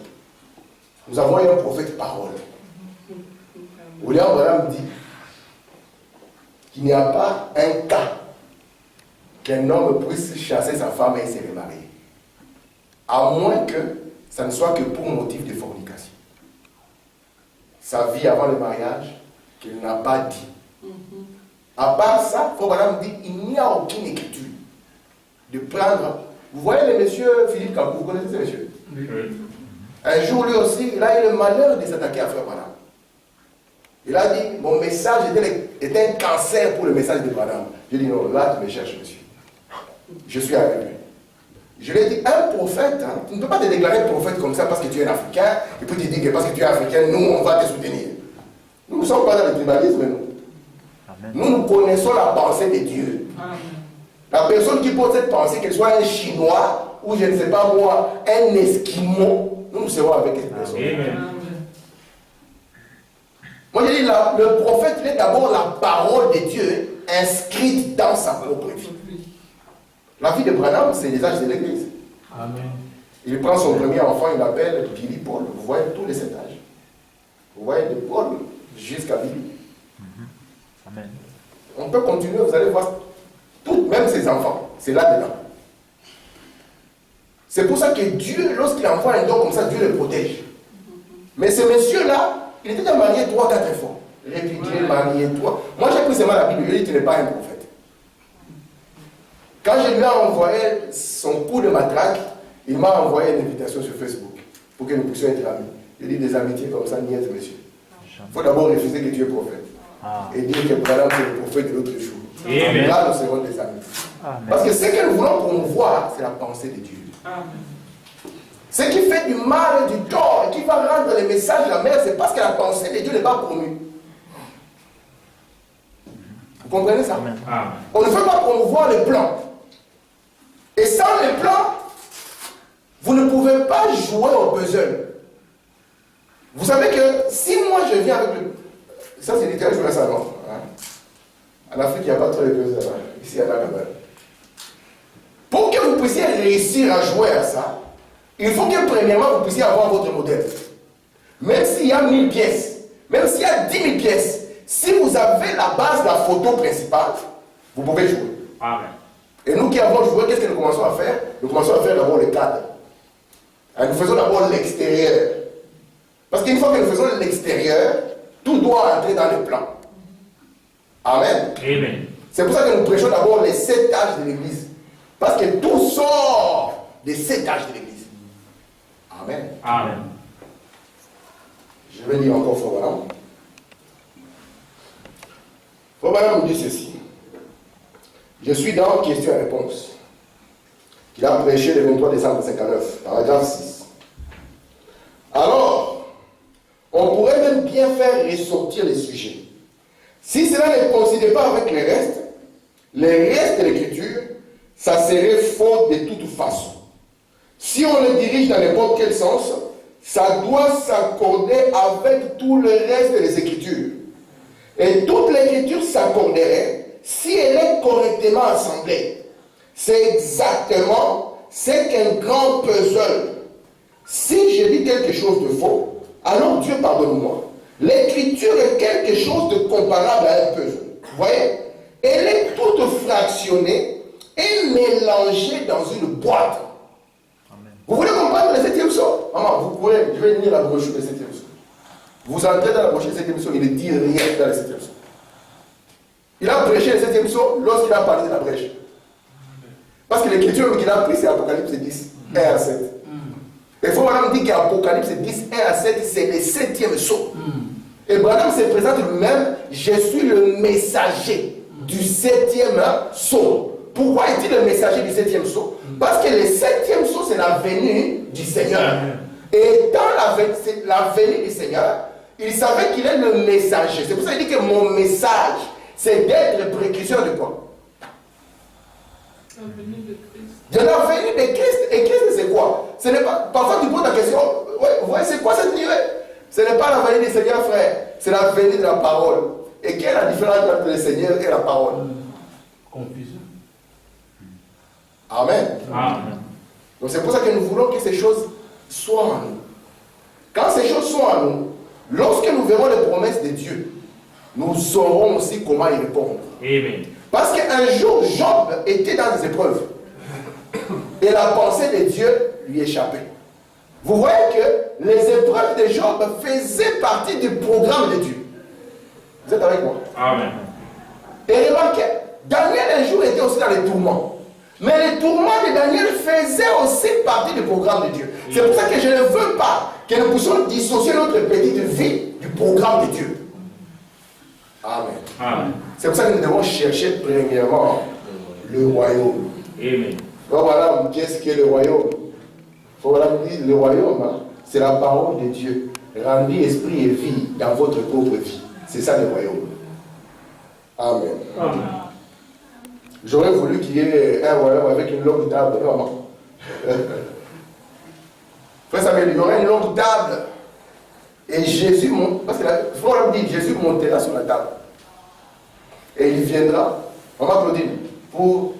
Nous avons un prophète parole. William Branham dit qu'il n'y a pas un cas qu'un homme puisse chasser sa femme et se remarier. À moins que ça ne soit que pour motif de fornication. Sa vie avant le mariage, qu'il n'a pas dit. À part ça, Frère Branham dit il n'y a aucune écriture de prendre. Vous voyez le monsieur Philippe Kakou, vous connaissez ce monsieur? Oui. Un jour, lui aussi, il a eu le malheur de s'attaquer à Frère Branham. Il a dit, mon message était un cancer pour le message de Branham. Je lui ai dit, non, là, tu me cherches, monsieur. Je suis avec lui. Je lui ai dit, un prophète, hein, tu ne peux pas te déclarer prophète comme ça parce que tu es un Africain, et puis tu dis que parce que tu es Africain, nous, on va te soutenir. Nous ne sommes pas dans le tribalisme, nous. Amen. Nous connaissons la pensée de Dieu. Amen. La personne qui pose cette pensée, qu'elle soit un Chinois, ou je ne sais pas moi, un Esquimau, nous serons avec cette personne. Amen. Moi, je dis, le prophète, il est d'abord la parole de Dieu inscrite dans sa propre vie. La vie de Branham, c'est les âges de l'église. Amen. Il prend son premier enfant, il l'appelle Billy Paul. Vous voyez tous les 7 âges. Vous voyez de Paul jusqu'à Billy. Amen. On peut continuer, vous allez voir, même ses enfants, c'est là-dedans. C'est pour ça que Dieu, lorsqu'il envoie un don comme ça, Dieu le protège. Mais ce monsieur-là, il était déjà marié 3-4 fois. Répudié, marié, toi. Moi, j'ai pris seulement la Bible, je lui ai dit, tu n'es pas un prophète. Quand je lui ai envoyé son coup de matraque, il m'a envoyé une invitation sur Facebook pour que nous puissions être amis. Je dis des amitiés comme ça, niette, monsieur. Il faut d'abord refuser que tu es prophète. Et dire que Branham c'est le prophète de l'autre jour. Amen. Là, nous serons des amis. Amen. Parce que ce que nous voulons promouvoir, c'est la pensée de Dieu. Amen. Ce qui fait du mal et du tort et qui va rendre les messages la mer, c'est parce que la pensée de Dieu n'est pas promue. Vous comprenez ça? Amen. On ne veut pas promouvoir les plans. Et sans les plans, vous ne pouvez pas jouer au puzzle. Vous savez que si moi je viens avec le... Ça c'est littéral, je mets ça non. En Afrique, il n'y a pas trop de puzzles. Ici, il y en a quand même. Pour que vous puissiez réussir à jouer à ça, il faut que premièrement vous puissiez avoir votre modèle. Même s'il y a 1000 pièces, même s'il y a 10 000 pièces, si vous avez la base de la photo principale, vous pouvez jouer. Amen. Et nous qui avons joué, qu'est-ce que nous commençons à faire? Nous commençons à faire d'abord le cadre. Nous faisons d'abord l'extérieur. Parce qu'une fois que nous faisons l'extérieur, tout doit entrer dans le plan. Amen. Amen. C'est pour ça que nous prêchons d'abord les 7 âges de l'Église. Parce que tout sort des 7 âges de l'Église. Amen. Amen. Je vais dire encore Fobalam. Fobalam nous dit ceci. Je suis dans question et réponse. Qu'il a prêché le 23 décembre 59, paragraphe 6. Alors, on pourrait même bien faire ressortir les sujets. Si cela ne coïncidait pas avec les restes de l'écriture, ça serait faux de toute façon. Si on le dirige dans n'importe quel sens, ça doit s'accorder avec tout le reste des Écritures. Et toute l'Écriture s'accorderait si elle est correctement assemblée. C'est exactement ce qu'un grand puzzle. Si je dis quelque chose de faux, alors Dieu pardonne-moi. L'Écriture est quelque chose de comparable à un puzzle. Vous voyez? Elle est toute fractionnée et mélangée dans une boîte. Vous voulez comprendre le 7e psaume? Maman, je vais lire la brochure du 7e psaume. Vous entrez dans la brochure du 7e psaume, il ne dit rien dans le 7e psaume. Il a prêché le 7e psaume lorsqu'il a parlé de la brèche. Parce que l'écriture qu'il a pris, c'est Apocalypse 10, 1 à 7. Et il faut maintenant dire qu'Apocalypse 10, 1 à 7, c'est le 7e psaume. Et Branham se présente lui-même, je suis le messager du 7e psaume. Pourquoi est-il le messager du 7e psaume? Parce que le 7e psaume, c'est la venue du Seigneur. Et dans la venue du Seigneur, il savait qu'il est le messager. C'est pour ça qu'il dit que mon message, c'est d'être précurseur de quoi? De la venue de Christ. Et Christ, c'est quoi? Ce n'est pas. Parfois, tu poses la question, ouais, vous voyez, c'est quoi cette nuée? Ce n'est pas la venue du Seigneur, frère. C'est la venue de la parole. Et quelle est la différence entre le Seigneur et la parole? Confusion. Amen. Amen. Donc c'est pour ça que nous voulons que ces choses soient en nous. Quand ces choses sont en nous, lorsque nous verrons les promesses de Dieu, nous saurons aussi comment y répondre. Amen. Parce qu'un jour, Job était dans des épreuves. Et la pensée de Dieu lui échappait. Vous voyez que les épreuves de Job faisaient partie du programme de Dieu. Vous êtes avec moi? Amen. Et remarquez, Daniel un jour était aussi dans les tourments. Mais les tourments de Daniel faisaient aussi partie du programme de Dieu. C'est pour ça que je ne veux pas que nous puissions dissocier notre petite vie du programme de Dieu. Amen. Amen. C'est pour ça que nous devons chercher premièrement le royaume. Amen. Donc voilà, qu'est-ce que le royaume? Voilà, le royaume, hein, c'est la parole de Dieu, rendue esprit et vie dans votre propre vie. C'est ça le royaume. Amen. Amen. J'aurais voulu qu'il y ait un royaume avec une longue table. Non. Frère Samuel, il y aurait une longue table. Et Jésus monte. Parce que il faut dire, Jésus montera sur la table. Et il viendra, maman Claudine, pour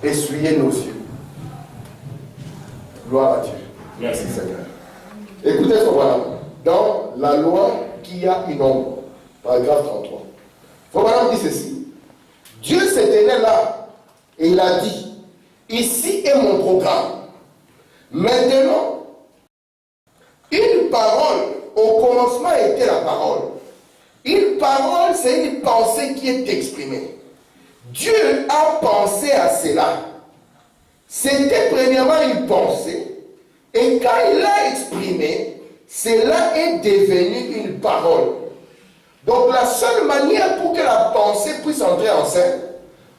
essuyer nos yeux. Gloire à Dieu. Merci Seigneur. Écoutez ce qu'on voit là. Dans la loi qui a une ombre, paragraphe 33. Voilà, dit ceci. Dieu s'est tenu là et il a dit, ici est mon programme. Maintenant, une parole, au commencement était la parole. Une parole, c'est une pensée qui est exprimée. Dieu a pensé à cela. C'était premièrement une pensée, et quand il l'a exprimé, cela est devenu une parole. Donc la seule manière pour que la pensée puisse entrer en scène,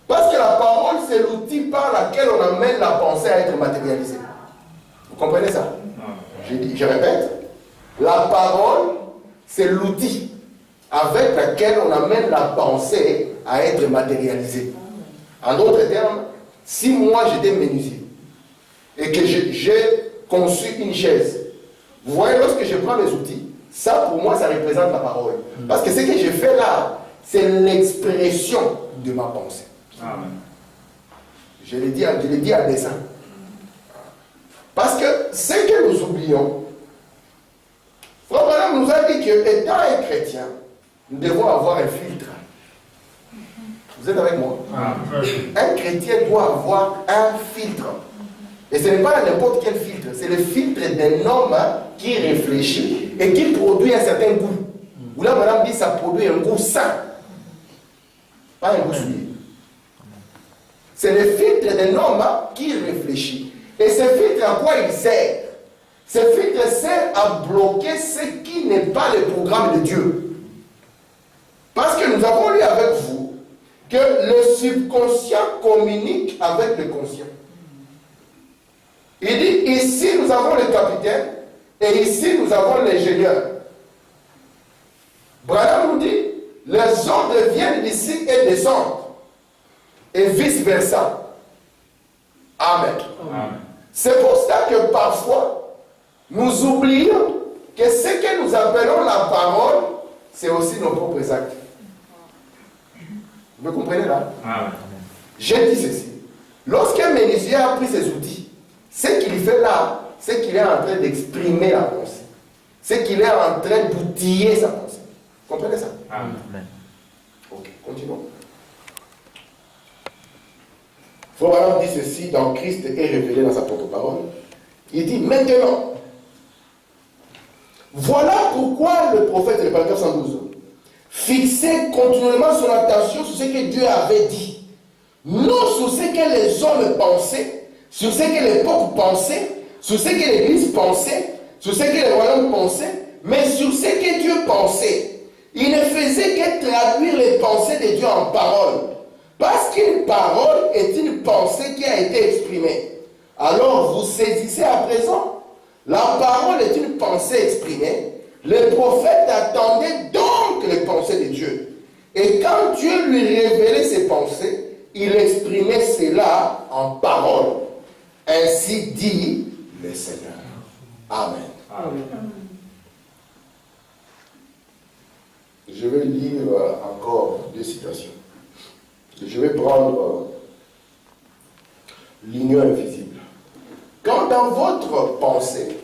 parce que la parole c'est l'outil par lequel on amène la pensée à être matérialisée. Vous comprenez ça? Je répète, la parole, c'est l'outil avec lequel on amène la pensée à être matérialisée. En d'autres termes, si moi j'étais menuisier et que j'ai conçu une chaise, vous voyez, lorsque je prends les outils, ça pour moi ça représente la parole. Parce que ce que je fais là, c'est l'expression de ma pensée. Amen. Je l'ai dit à dessein. Parce que ce que nous oublions, Frère Branham nous a dit qu'étant un chrétien, nous devons avoir un filtre. Vous êtes avec moi? Un chrétien doit avoir un filtre. Et ce n'est pas n'importe quel filtre, c'est le filtre d'un homme qui réfléchit et qui produit un certain goût. Où là, madame dit, ça produit un goût sain. Pas un goût souillé. C'est le filtre d'un homme qui réfléchit. Et ce filtre, à quoi il sert? Ce filtre sert à bloquer ce qui n'est pas le programme de Dieu. Parce que nous avons lu avec vous que le subconscient communique avec le conscient. Il dit, ici nous avons le capitaine et ici nous avons l'ingénieur. Branham nous dit, les ordres viennent d'ici et descendent. Et vice versa. Amen. Amen. C'est pour ça que parfois, nous oublions que ce que nous appelons la parole, c'est aussi nos propres actes. Vous me comprenez là? Amen. J'ai dit ceci. Lorsqu'un menuisier a pris ses outils, ce qu'il fait là, c'est qu'il est en train d'exprimer la pensée. C'est qu'il est en train d'outiller sa pensée. Vous comprenez ça? Amen. Ok, continuons. Frère dit ceci dans Christ est révélé dans sa propre parole. Il dit maintenant, voilà pourquoi le prophète, le paragraphe 112, fixait continuellement son attention sur ce que Dieu avait dit, non sur ce que les hommes pensaient, sur ce que l'époque pensait, sur ce que l'Église pensait, sur ce que les royaumes pensaient, mais sur ce que Dieu pensait. Il ne faisait que traduire les pensées de Dieu en paroles. Parce qu'une parole est une pensée qui a été exprimée. Alors vous saisissez à présent. La parole est une pensée exprimée. Le prophète attendait donc les pensées de Dieu. Et quand Dieu lui révélait ses pensées, il exprimait cela en parole. Ainsi dit le Seigneur. Amen. Amen. Je vais lire encore deux citations. Je vais prendre l'union invisible. Quand dans votre pensée,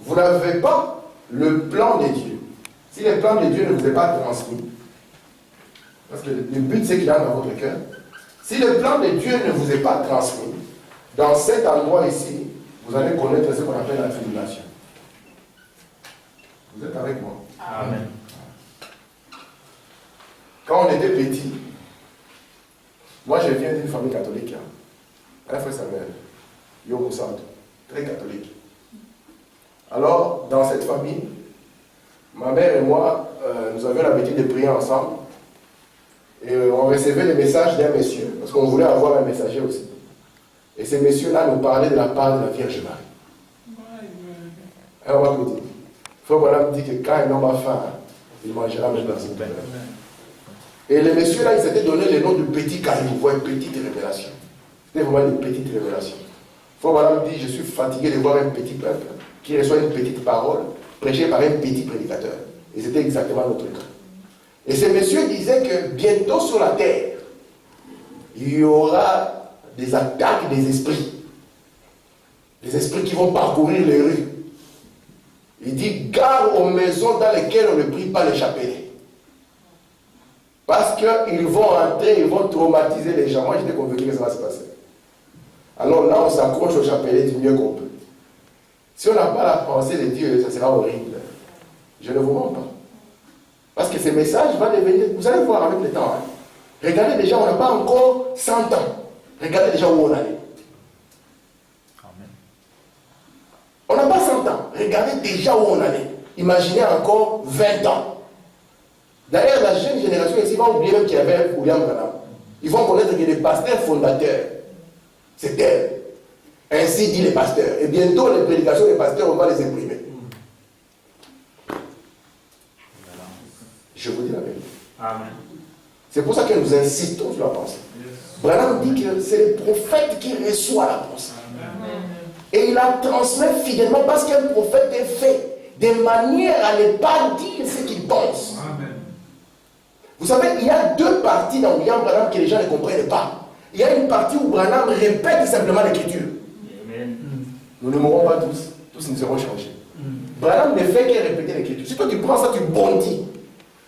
vous n'avez pas le plan de Dieu, si le plan de Dieu ne vous est pas transmis, parce que le but c'est qu'il est dans votre cœur, si le plan de Dieu ne vous est pas transmis, dans cet endroit ici, vous allez connaître ce qu'on appelle la tribulation. Vous êtes avec moi? Amen. Quand on était petit, moi je viens d'une famille catholique, un frère Samuel, Yogo Santo, très catholique. Alors, dans cette famille, ma mère et moi, nous avions l'habitude de prier ensemble. Et on recevait les messages d'un monsieur, parce qu'on voulait avoir un messager aussi. Et ces messieurs-là nous parlaient de la part de la Vierge Marie. Et on va vous dire, Frère Branham dit que quand un homme a faim, il mangera même dans une peine. Et les messieurs là, ils s'étaient donné le nom de petit caillou, une petite révélation. C'était vraiment une petite révélation. Frère Branham dit, je suis fatigué de voir un petit peuple qui reçoit une petite parole prêchée par un petit prédicateur. Et c'était exactement notre cas. Et ces messieurs disaient que bientôt sur la terre, il y aura des attaques des esprits. Des esprits qui vont parcourir les rues. Il dit, gare aux maisons dans lesquelles on ne prie pas les chapelets. Parce qu'ils vont entrer, ils vont traumatiser les gens. Moi, j'étais convaincu que ça va se passer. Alors là, on s'accroche au chapelet du mieux qu'on peut. Si on n'a pas la pensée de Dieu, ça sera horrible. Je ne vous mens pas. Parce que ces messages vont devenir, vous allez voir avec le temps. Hein. Regardez déjà, on n'a pas encore 100 ans. Regardez déjà où on allait. Amen. On n'a pas 100 ans. Regardez déjà où on allait. Imaginez encore 20 ans. D'ailleurs, la jeune génération ici va oublier même qu'il y avait William Branham. Ils vont connaître que les pasteurs fondateurs, c'est elle. Ainsi dit les pasteurs. Et bientôt, les prédications des pasteurs, on va les imprimer. Je vous dis la vérité. Amen. C'est pour ça que nous insistons sur la pensée. Branham dit que c'est le prophète qui reçoit la pensée. Et il la transmet fidèlement parce qu'un prophète est fait de manière à ne pas dire ce qu'il pense. Amen. Vous savez, il y a deux parties dans William Branham que les gens ne comprennent pas. Il y a une partie où Branham répète simplement l'écriture. Nous ne mourrons pas tous nous serons changés. Branham ne fait que répéter l'écriture. Si toi tu prends ça, tu bondis.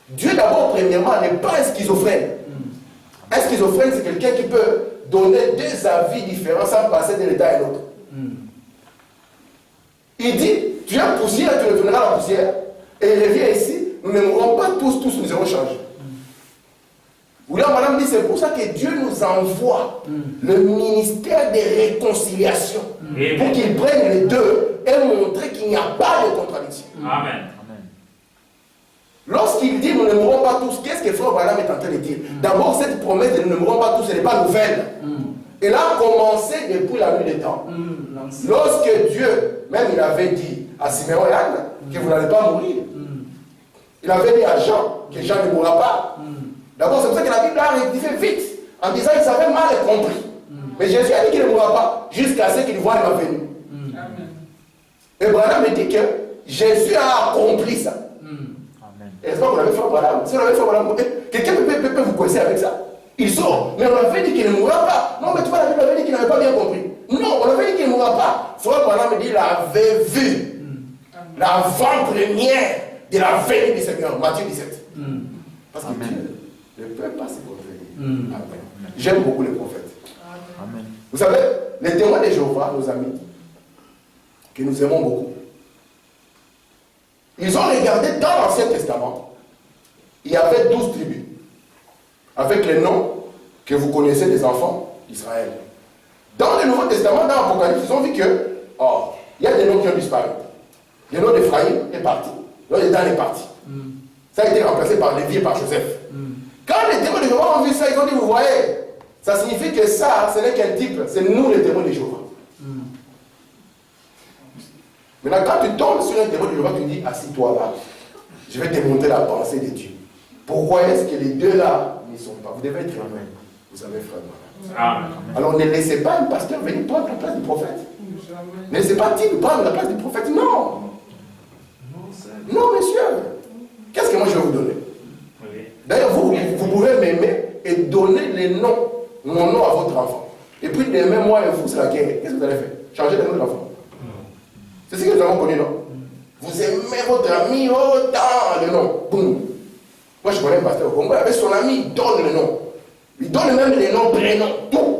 Dieu d'abord, premièrement, n'est pas un schizophrène. Un schizophrène, c'est quelqu'un qui peut donner deux avis différents sans passer d'un état à l'autre. Il dit, tu es poussière, tu retourneras à la poussière, et il revient ici, nous ne mourrons pas tous nous serons changés. William Branham dit, c'est pour ça que Dieu nous envoie le ministère de réconciliation pour qu'il prenne les deux et montrer qu'il n'y a pas de contradiction. Amen. Lorsqu'il dit nous ne mourrons pas tous, qu'est-ce que Frère Branham est en train de dire? D'abord, cette promesse de nous ne mourrons pas tous, elle n'est pas nouvelle. Elle a commencé depuis la nuit des temps. Lorsque Dieu, même il avait dit à Siméon et Anne que vous n'allez pas mourir. Il avait dit à Jean que Jean ne mourra pas. D'abord, c'est pour ça que la Bible a rectifié vite, en disant qu'il savait mal compris. Mais Jésus a dit qu'il ne mourra pas jusqu'à ce qu'il voie ma venue. Et Branham dit que Jésus a accompli ça. Est-ce que vous l'avez fait, Branham? Si vous l'avez fait, Branham, quelqu'un peut vous coincer avec ça. Il sort, mais on avait dit qu'il ne mourra pas. Non, mais tu vois, la Bible avait dit qu'il n'avait pas bien compris. Non, on avait dit qu'il ne mourra pas. Frère Branham dit qu'il avait vu l'avant-première de la venue du Seigneur, Matthieu 17. Parce que Dieu ne peut pas se contredire. J'aime beaucoup les prophètes. Amen. Vous savez, les témoins de Jéhovah, nos amis, que nous aimons beaucoup, ils ont regardé dans l'Ancien Testament, il y avait 12 tribus, avec les noms que vous connaissez des enfants d'Israël. Dans le Nouveau Testament, dans l'Apocalypse, ils ont vu que, il y a des noms qui ont disparu. Le nom d'Ephraïm est parti, le nom de Dan est parti. Ça a été remplacé par Lévi et par Joseph. Quand les témoins de Jéhovah ont vu ça, ils ont dit, vous voyez, ça signifie que ça, ce n'est qu'un type, c'est nous les témoins de Jéhovah. Maintenant, quand tu tombes sur un témoin de Jéhovah, tu dis, assis-toi là, je vais te montrer la pensée de Dieu. Pourquoi est-ce que les deux là n'y sont pas? Vous devez être humain. Vous savez, frère. Amen. Alors ne laissez pas un pasteur venir prendre la place du prophète. Ne laissez pas Tim prendre la place du prophète. Non. Non, monsieur. Qu'est-ce que moi je vais vous donner? D'ailleurs, vous pouvez m'aimer et donner mon nom à votre enfant. Et puis demain, moi et vous, c'est la guerre. Qu'est-ce que vous allez faire? Changer le nom de l'enfant. C'est ce que nous avons connu, non? Vous aimez votre ami, le nom. Boum. Moi, je connais un pasteur au Congo, avec son ami, il donne le nom. Il donne même les noms, prénoms, tout.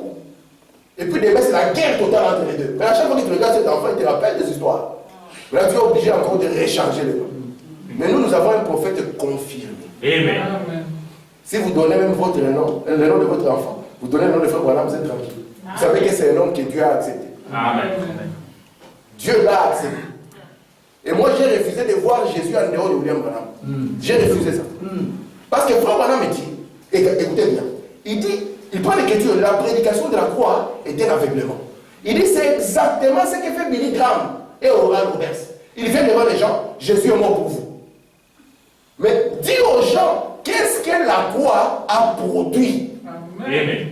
Et puis demain, c'est la guerre totale entre les deux. Mais à chaque fois que tu regardes cet enfant, il te rappelle des histoires. Mais là, tu es obligé encore de réchanger les noms. Mais nous avons un prophète confirmé. Amen. Si vous donnez même votre nom, le nom de votre enfant, vous donnez le nom de Frère Branham, vous êtes tranquille. Vous savez que c'est un nom que Dieu a accepté. Amen. Dieu l'a accepté. Et moi, j'ai refusé de voir Jésus en dehors de William Branham. J'ai refusé ça. Parce que Frère Branham me dit, écoutez bien, il prend l'écriture, la prédication de la croix est un aveuglement. Il dit, c'est exactement ce que fait Billy Graham et Oral Roberts. Il vient devant les gens, Jésus est mort pour vous. Mais dis aux gens, qu'est-ce que la croix a produit? Amen.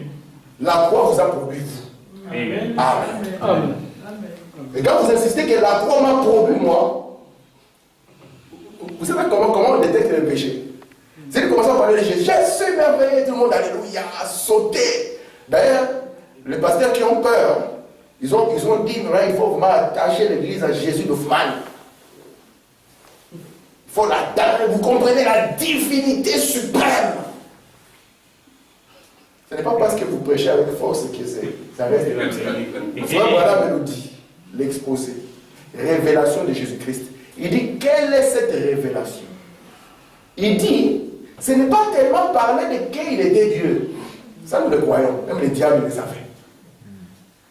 La croix vous a produit vous. Amen. Amen. Et quand vous insistez que la croix m'a produit moi, vous savez comment on détecte le péché? C'est de commencer à parler de Jésus. Je suis merveilleux, tout le monde, alléluia, a sauté. D'ailleurs, les pasteurs qui ont peur, ils ont dit, il faut vraiment attacher l'église à Jésus d'Hoffmann. Il faut l'attacher, vous comprenez la divinité suprême. Ce n'est pas parce que vous prêchez avec force que ça reste. Frère Branham nous dit, l'exposé, révélation de Jésus-Christ. Il dit, quelle est cette révélation? Il dit, ce n'est pas tellement parler de qu'il était Dieu. Ça, nous le croyons. Même les diables le savaient.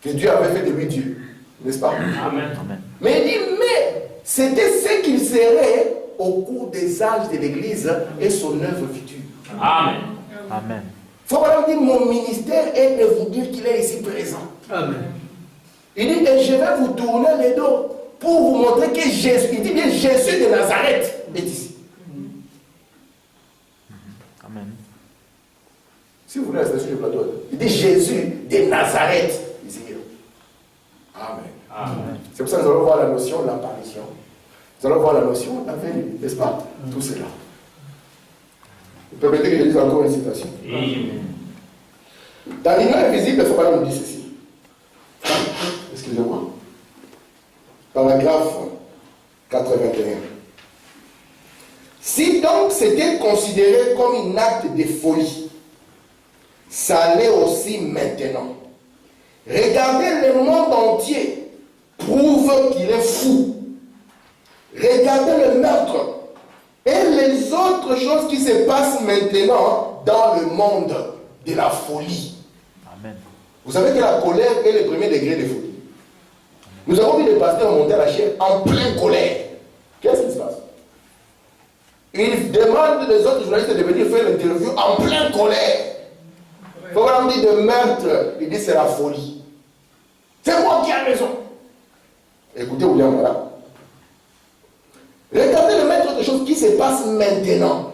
Que Dieu avait fait de lui Dieu. N'est-ce pas? Amen. Mais il dit, mais c'était ce qu'il serait au cours des âges de l'Église et son œuvre future. Amen. Amen. Il faut vraiment dire, mon ministère est de vous dire qu'il est ici présent. Amen. Il dit, et je vais vous tourner les dos pour vous montrer que Jésus, il dit bien Jésus de Nazareth est ici. Amen. Si vous voulez rester sur le plateau, il dit Jésus de Nazareth ici. Amen. Amen. C'est pour ça que nous allons voir la notion de l'apparition. Nous allons voir la notion de la venue, n'est-ce pas? Tout cela. Vous permettez que je dise encore une citation. Amen. Dans l'union invisible, il faut pas nous dire ceci. Excusez-moi. Paragraphe 81. Si donc c'était considéré comme un acte de folie, ça l'est aussi maintenant. Regardez le monde entier, prouve qu'il est fou. Regardez le meurtre et les autres choses qui se passent maintenant dans le monde de la folie. Amen. Vous savez que la colère est le premier degré de folie. Nous avons vu des pasteurs monter à la chair en pleine colère. Qu'est-ce qui se passe? Ils demandent les autres journalistes de venir faire l'interview en pleine colère. Il faut qu'on dit de meurtre, il dit c'est la folie. C'est moi qui ai raison. Écoutez William, voilà. Regardez le maître de choses qui se passe maintenant.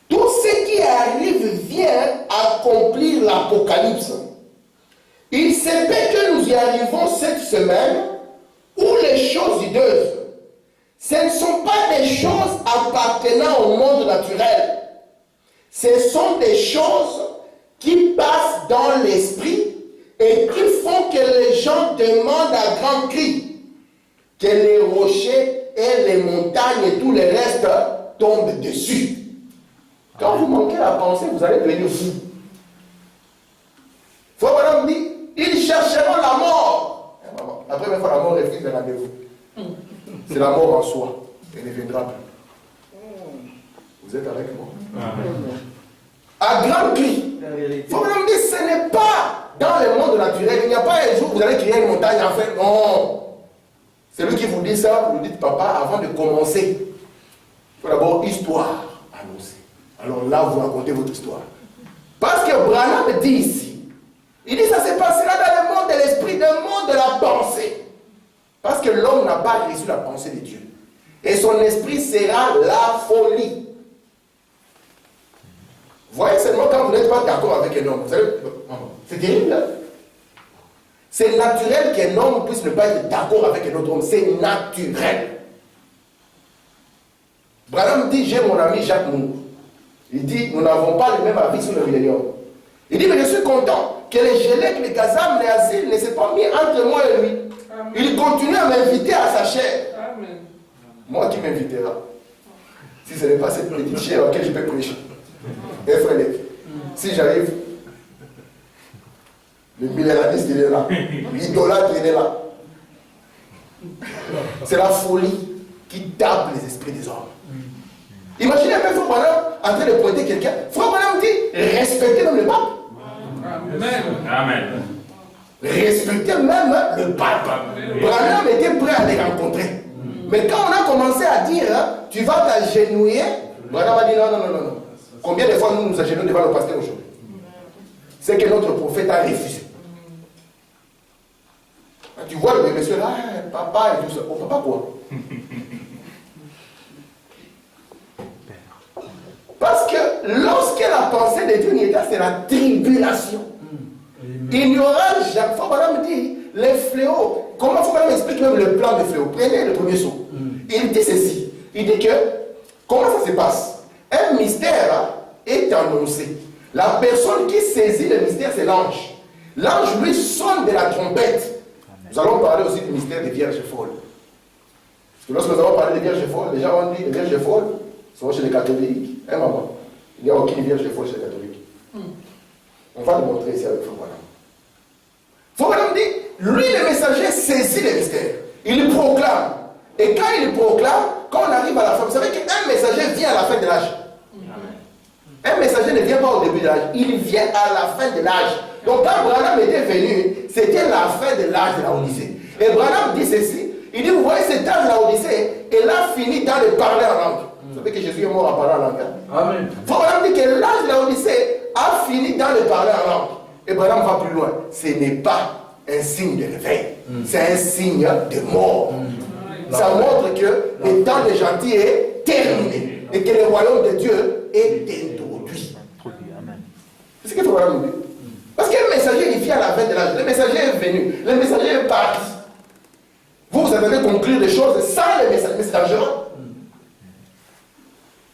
Tout ce qui arrive vient accomplir l'Apocalypse. Il se peut que nous y arrivons cette semaine où les choses hideuses, ce ne sont pas des choses appartenant au monde naturel. Ce sont des choses qui passent dans l'esprit et qui font que les gens demandent à grands cris que les rochers et les montagnes et tout le reste tombent dessus. Quand vous manquez la pensée, vous allez devenir fou. Faut vraiment dire, ils chercheront la mort. La première fois, la mort refuse un rendez-vous. C'est la mort en soi. Elle ne viendra plus. Vous êtes avec moi? À grand cri. Il faut vraiment dire, ce n'est pas dans le monde naturel. Il n'y a pas un jour où vous allez crier une montagne en fait. Non. C'est lui qui vous dit ça, vous lui dites papa, avant de commencer. Il faut d'abord histoire annoncer. Alors là, vous racontez votre histoire. Parce que Branham dit ici, il dit ça se passera dans le monde de l'esprit, dans le monde de la pensée. Parce que l'homme n'a pas reçu la pensée de Dieu. Et son esprit sera la folie. Vous voyez seulement quand vous n'êtes pas d'accord avec un homme. Vous savez, c'est terrible. Hein? C'est naturel qu'un homme puisse ne pas être d'accord avec un autre homme. C'est naturel. Branham dit, j'ai mon ami Jacques Moore. Il dit, nous n'avons pas le même avis sur le millénium. Il dit, mais je suis content que les Gélèques, les Gazam, les Asiles ne s'est pas mis entre moi et lui. Amen. Il continue à m'inviter à sa chair. Amen. Moi qui m'invitera. Si ce n'est pas cette petite chair auquel je peux prêcher. Et frère, si j'arrive, le millénariste il est là, l'idolâtre il est là. C'est la folie qui tape les esprits des hommes. Imaginez un peu Frère Branham en train de pointer quelqu'un. Frère Branham dit, respectez même le pape. Amen. Amen. Respectez même le pape. Branham était prêt à les rencontrer. Mais quand on a commencé à dire, tu vas t'agenouiller, Branham a dit non. Combien de fois nous nous agenouillons devant le pasteur aujourd'hui? C'est que notre prophète a refusé. Tu vois le monsieur là, papa et tout ça. Oh, papa quoi? Parce que lorsque la pensée de Dieu n'y est pas, c'est la tribulation. Il n'y aura jamais. Faut pas me dire, les fléaux. Comment faut pas m'expliquer même le plan des fléaux? Prenez le premier saut. Il dit ceci. Il dit que, comment ça se passe? Un mystère est annoncé. La personne qui saisit le mystère, c'est l'ange. L'ange, lui, sonne de la trompette. Nous allons parler aussi du mystère des vierges folles. Parce que lorsque nous allons parler des vierges folles, les gens vont dire les vierges folles sont chez les catholiques. Hein, maman? Il n'y a aucune vierge folle chez les catholiques. On va le montrer ici avec Foucault. Foucault dit, lui, le messager, saisit le mystère. Il le proclame. Et quand il le proclame, quand on arrive à la fin, vous savez qu'un messager vient à la fin de l'âge. Un messager ne vient pas au début de l'âge, il vient à la fin de l'âge. Donc quand Branham était venu, c'était la fin de l'âge de la Odyssée. Et Branham dit ceci, il dit, vous voyez cet âge de la Odyssée, il a fini dans le parler en langue. Vous savez que Jésus est mort en parlant en langue. Amen. Branham dit que l'âge de la Odyssée a fini dans le parler en langue. Et Branham va plus loin. Ce n'est pas un signe de réveil. C'est un signe de mort. Ça montre que le temps des gentils est terminé et que le royaume de Dieu est introduit. C'est ce qu'il faut nous dire. Parce que le messager il vient à la fin de l'âge. Le messager est venu. Le messager est parti. Vous attendez conclure des choses sans le messager. Mais c'est dangereux.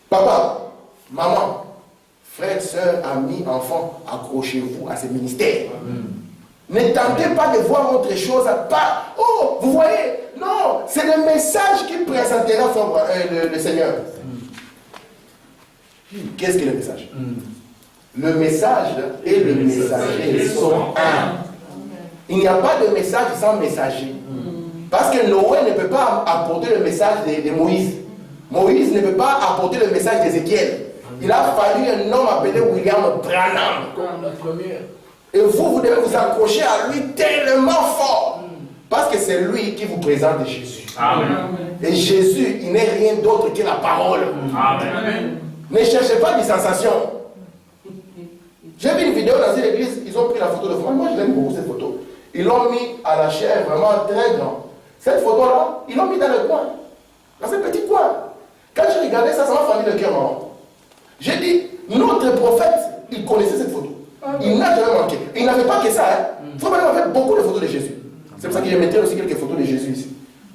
Papa, maman, frères, sœurs, amis, enfants, accrochez-vous à ce ministère. Ne tentez pas de voir autre chose à part. Oh, vous voyez, non, c'est le message qui présentera le Seigneur. Qu'est-ce que le message? Le message et le messager sont un. Il n'y a pas de message sans messager. Parce que Noé ne peut pas apporter le message de Moïse. Moïse ne peut pas apporter le message d'Ézéchiel. Il a fallu un homme appelé William Branham. Et vous devez vous accrocher à lui tellement fort. Parce que c'est lui qui vous présente Jésus. Amen. Et Jésus, il n'est rien d'autre que la parole. Amen. Ne cherchez pas des sensations. J'ai vu une vidéo dans une église, ils ont pris la photo de moi. Moi, je l'aime beaucoup cette photo. Ils l'ont mis à la chair, vraiment très grand. Cette photo-là, ils l'ont mis dans le coin. Dans ce petit coin. Quand j'ai regardé ça, ça m'a fallu le cœur marrant. J'ai dit, notre prophète, il connaissait cette photo. Il n'a jamais manqué. Il n'avait pas que ça. Frère Branham avait beaucoup de photos de Jésus. C'est pour ça que je mettrai aussi quelques photos de Jésus ici.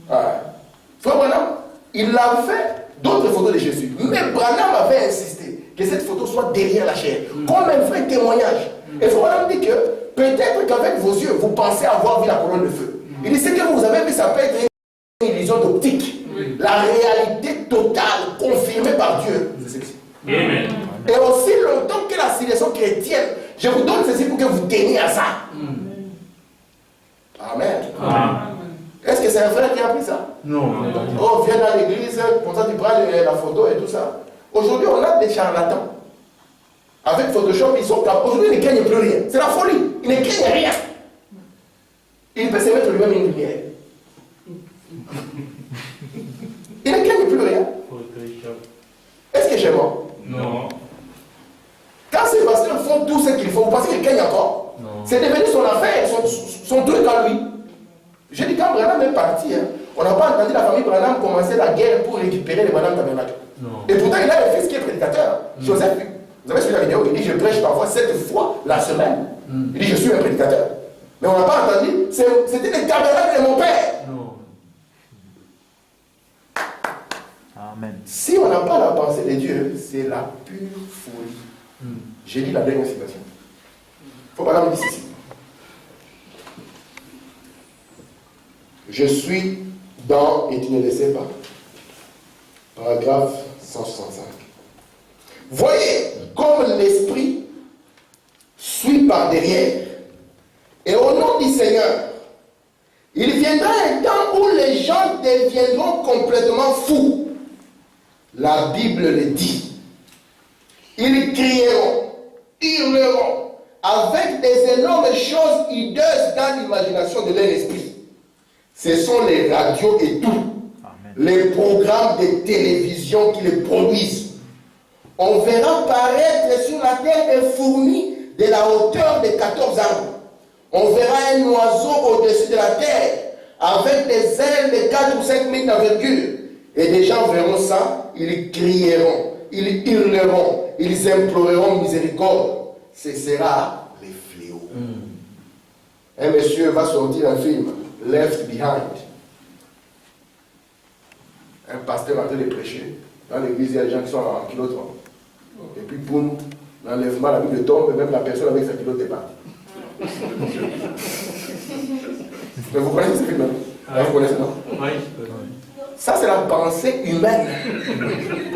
Frère Branham, il a fait d'autres photos de Jésus. Mais Branham avait insisté que cette photo soit derrière la chair. Comme un vrai témoignage. Et Frère Branham dit que peut-être qu'avec vos yeux, vous pensez avoir vu la colonne de feu. Il dit, ce que vous avez vu, ça peut être une illusion d'optique. La réalité totale, confirmée par Dieu. C'est ceci. Amen. Et aussi longtemps que la civilisation chrétienne, je vous donne ceci pour que vous teniez à ça. Amen. Amen. Est-ce que c'est un frère qui a appris ça? Non. Oh, viens dans l'église, comme ça tu prends la photo et tout ça. Aujourd'hui, on a des charlatans. Avec Photoshop, ils sont capables. Aujourd'hui, ils ne craignent plus rien. C'est la folie. Ils ne craignent rien. Il peut se mettre lui-même une lumière. Il ne craignent plus rien. Est-ce que j'ai mort? Non. Quand Sébastien font tout ce qu'il faut, vous pensez qu'il craigne encore? Non. C'est devenu son affaire, son truc à lui. J'ai dit, quand Branham est parti, on n'a pas entendu la famille Branham commencer la guerre pour récupérer les Branham Tabernacle. Et pourtant, il a un fils qui est prédicateur, Joseph. Vous avez suivi la vidéo, il dit, je prêche parfois 7 fois la semaine. Il dit, je suis un prédicateur. Mais on n'a pas entendu, c'était les tabernacles de mon père. Non. Amen. Si on n'a pas la pensée de Dieu, c'est la pure folie. J'ai dit la dernière citation. Il ne faut pas la dire ici. Je suis dans, et tu ne le sais pas, paragraphe 165. Voyez comme l'esprit suit par derrière. Et au nom du Seigneur, il viendra un temps où les gens deviendront complètement fous. La Bible le dit. Ils crieront, hurleront, avec des énormes choses hideuses dans l'imagination de leur esprit. Ce sont les radios et tout. Amen. Les programmes de télévision qui les produisent. On verra paraître sur la terre des fourmis de la hauteur de 14 arbres. On verra un oiseau au-dessus de la terre avec des ailes de 4 ou 5 mètres d'envergure. Et des gens verront ça, ils crieront, ils hurleront, ils imploreront miséricorde. Ce sera les fléaux. Un monsieur va sortir un film, Left Behind. Un pasteur en train de prêcher. Dans l'église, il y a des gens qui sont en kilotre. Et puis, boum, l'enlèvement, la Bible tombe, et même la personne avec sa pilote est partie. Mais vous connaissez ce film? Vous connaissez, non? Oui. Ça, c'est la pensée humaine.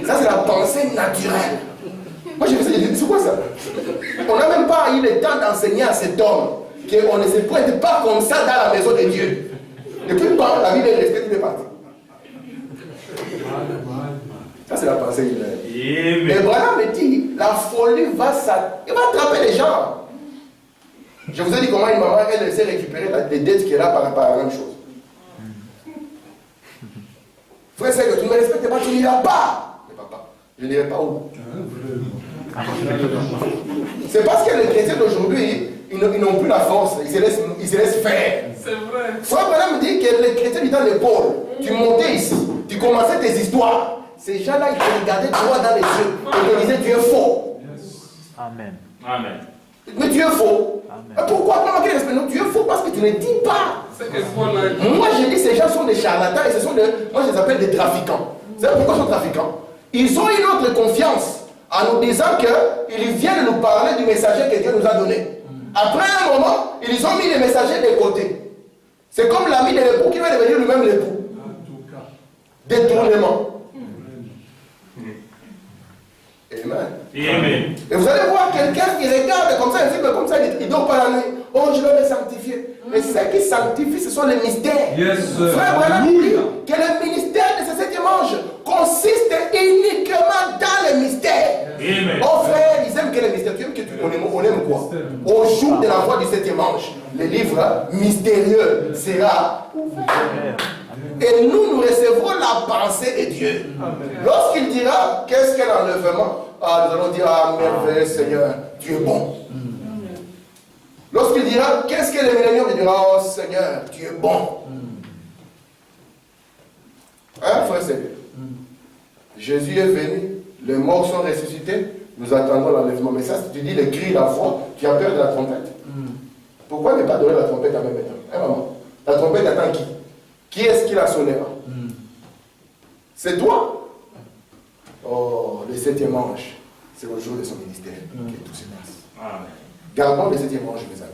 Ça, c'est la pensée naturelle. Moi, je me suis dit, c'est quoi ça? On n'a même pas eu le temps d'enseigner à cet homme qu'on ne se pointe pas comme ça dans la maison de Dieu. Et puis, par la vie est restée, il est parti. Ça, c'est la pensée humaine. Mais voilà, me dit, la folie va attraper les gens. Je vous ai dit comment une maman, elle essaie de récupérer les dettes qu'elle a par rapport à la même chose. Frère, c'est que tu ne me respectes pas, tu n'iras pas. Mais papa, je n'irai pas où? C'est parce que les chrétiens d'aujourd'hui, ils n'ont plus la force, ils se laissent faire. C'est vrai. Frère Branham dit que les chrétiens du temps de Paul, tu montais ici, tu commençais tes histoires. Ces gens-là, ils te regardaient droit dans les yeux et te disaient tu es faux. Amen. Amen. Mais tu es faux. Amen. Pourquoi pas manquer respect? Non, tu es faux parce que tu ne dis pas. C'est que Paul a dit. Moi, je dis ces gens sont des charlatans et moi, je les appelle des trafiquants. Vous savez pourquoi ils sont trafiquants? Ils ont une autre confiance en nous disant qu'ils viennent nous parler du messager que Dieu nous a donné. Après un moment, ils ont mis les messagers de côté. C'est comme l'ami de l'époux qui va devenir lui-même l'époux. Détournement. Amen. Amen. Et vous allez voir quelqu'un qui regarde comme ça, un film comme ça, il ne dort pas la nuit. Oh, je vais me sanctifier. Mais ce qui sanctifie, ce sont les mystères. Yes, sir. Frère Branham dit que le ministère de ce septième ange consiste uniquement dans les mystères. Amen. Oh frère, ils aiment que les mystères. Tu aimes que on aime quoi? Au jour de la voix du septième ange, le livre mystérieux sera ouvert. Et nous recevrons la pensée de Dieu. Lorsqu'il dira, qu'est-ce qu'est l'enlèvement? Nous allons dire, ah merveilleux Seigneur, tu es bon. Lorsqu'il dira, qu'est-ce qu'est le millénium? Il dira, oh Seigneur, tu es bon. Hein, frère Seigneur? Jésus est venu, les morts sont ressuscités, nous attendons l'enlèvement. Mais ça, si tu dis le cri, la voix, tu as peur de la trompette. Pourquoi ne pas donner la trompette en même temps? Hein, maman? La trompette attend qui? Qui est-ce qui la sonnera? C'est toi. Oh, le septième ange, c'est au jour de son ministère que tout se passe. Amen. Gardons le septième ange, mes amis.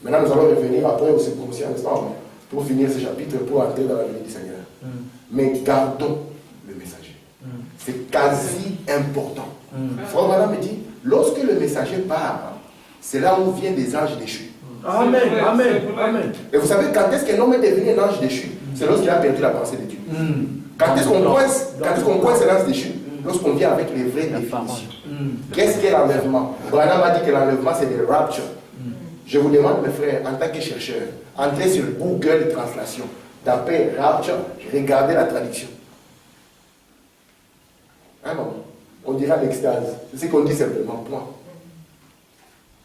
Maintenant, nous allons revenir après au circoncision, n'est-ce pas? Pour finir ce chapitre, pour entrer dans la vie du Seigneur. Mais gardons le messager. C'est quasi important. Frère Branham me dit, lorsque le messager part, c'est là où viennent des anges déchus. Amen, amen, amen. Et vous savez, quand est-ce qu'un homme est devenu un ange déchu? C'est lorsqu'il a perdu la pensée de Dieu. Quand est-ce qu'on coince l'ange déchu? Lorsqu'on vient avec les vraies définitions. Qu'est-ce qu'est l'enlèvement? Branham a dit que l'enlèvement, c'est le rapture. Je vous demande, mes frères, en tant que chercheur, entrez sur Google Translation, tapez rapture, regardez la traduction. Un moment, on dira l'extase. C'est ce qu'on dit simplement, point.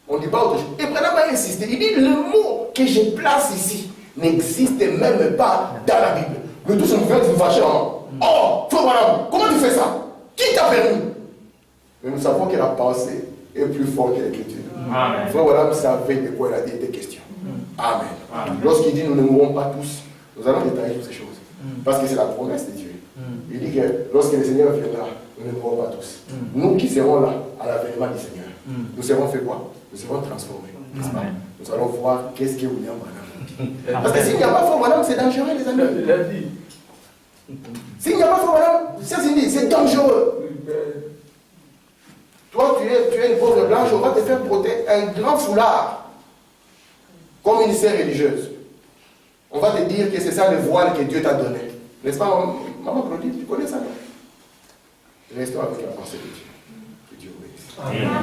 On ne dit pas autre chose. Et Branham a insisté. Il dit, le mot que je place ici n'existe même pas dans la Bible. Mais tous nous faisons fâcher. Oh, frère Branham, comment tu fais ça? Qui t'a permis? Mais nous savons que la pensée est plus forte que l'écriture. Frère Branham savait de quoi il était question. Amen. Lorsqu'il dit, nous ne mourrons pas tous, nous allons détailler toutes ces choses. Parce que c'est la promesse de Dieu. Il dit que lorsque le Seigneur viendra, nous ne mourrons pas tous. Nous qui serons là à l'avènement du Seigneur, nous serons fait quoi? Nous serons transformés. Nous allons voir qu'est-ce que William Branham dit. Parce que s'il n'y a pas Frère Branham, c'est dangereux, les amis. Il a dit. S'il n'y a pas Frère Branham, c'est dangereux. Toi, tu es une pauvre blanche, on va te faire porter un grand foulard comme une sœur religieuse. On va te dire que c'est ça le voile que Dieu t'a donné. N'est-ce pas, maman Claudine, tu connais ça, non? Restons avec la pensée de Dieu. Que Dieu bénisse. Amen.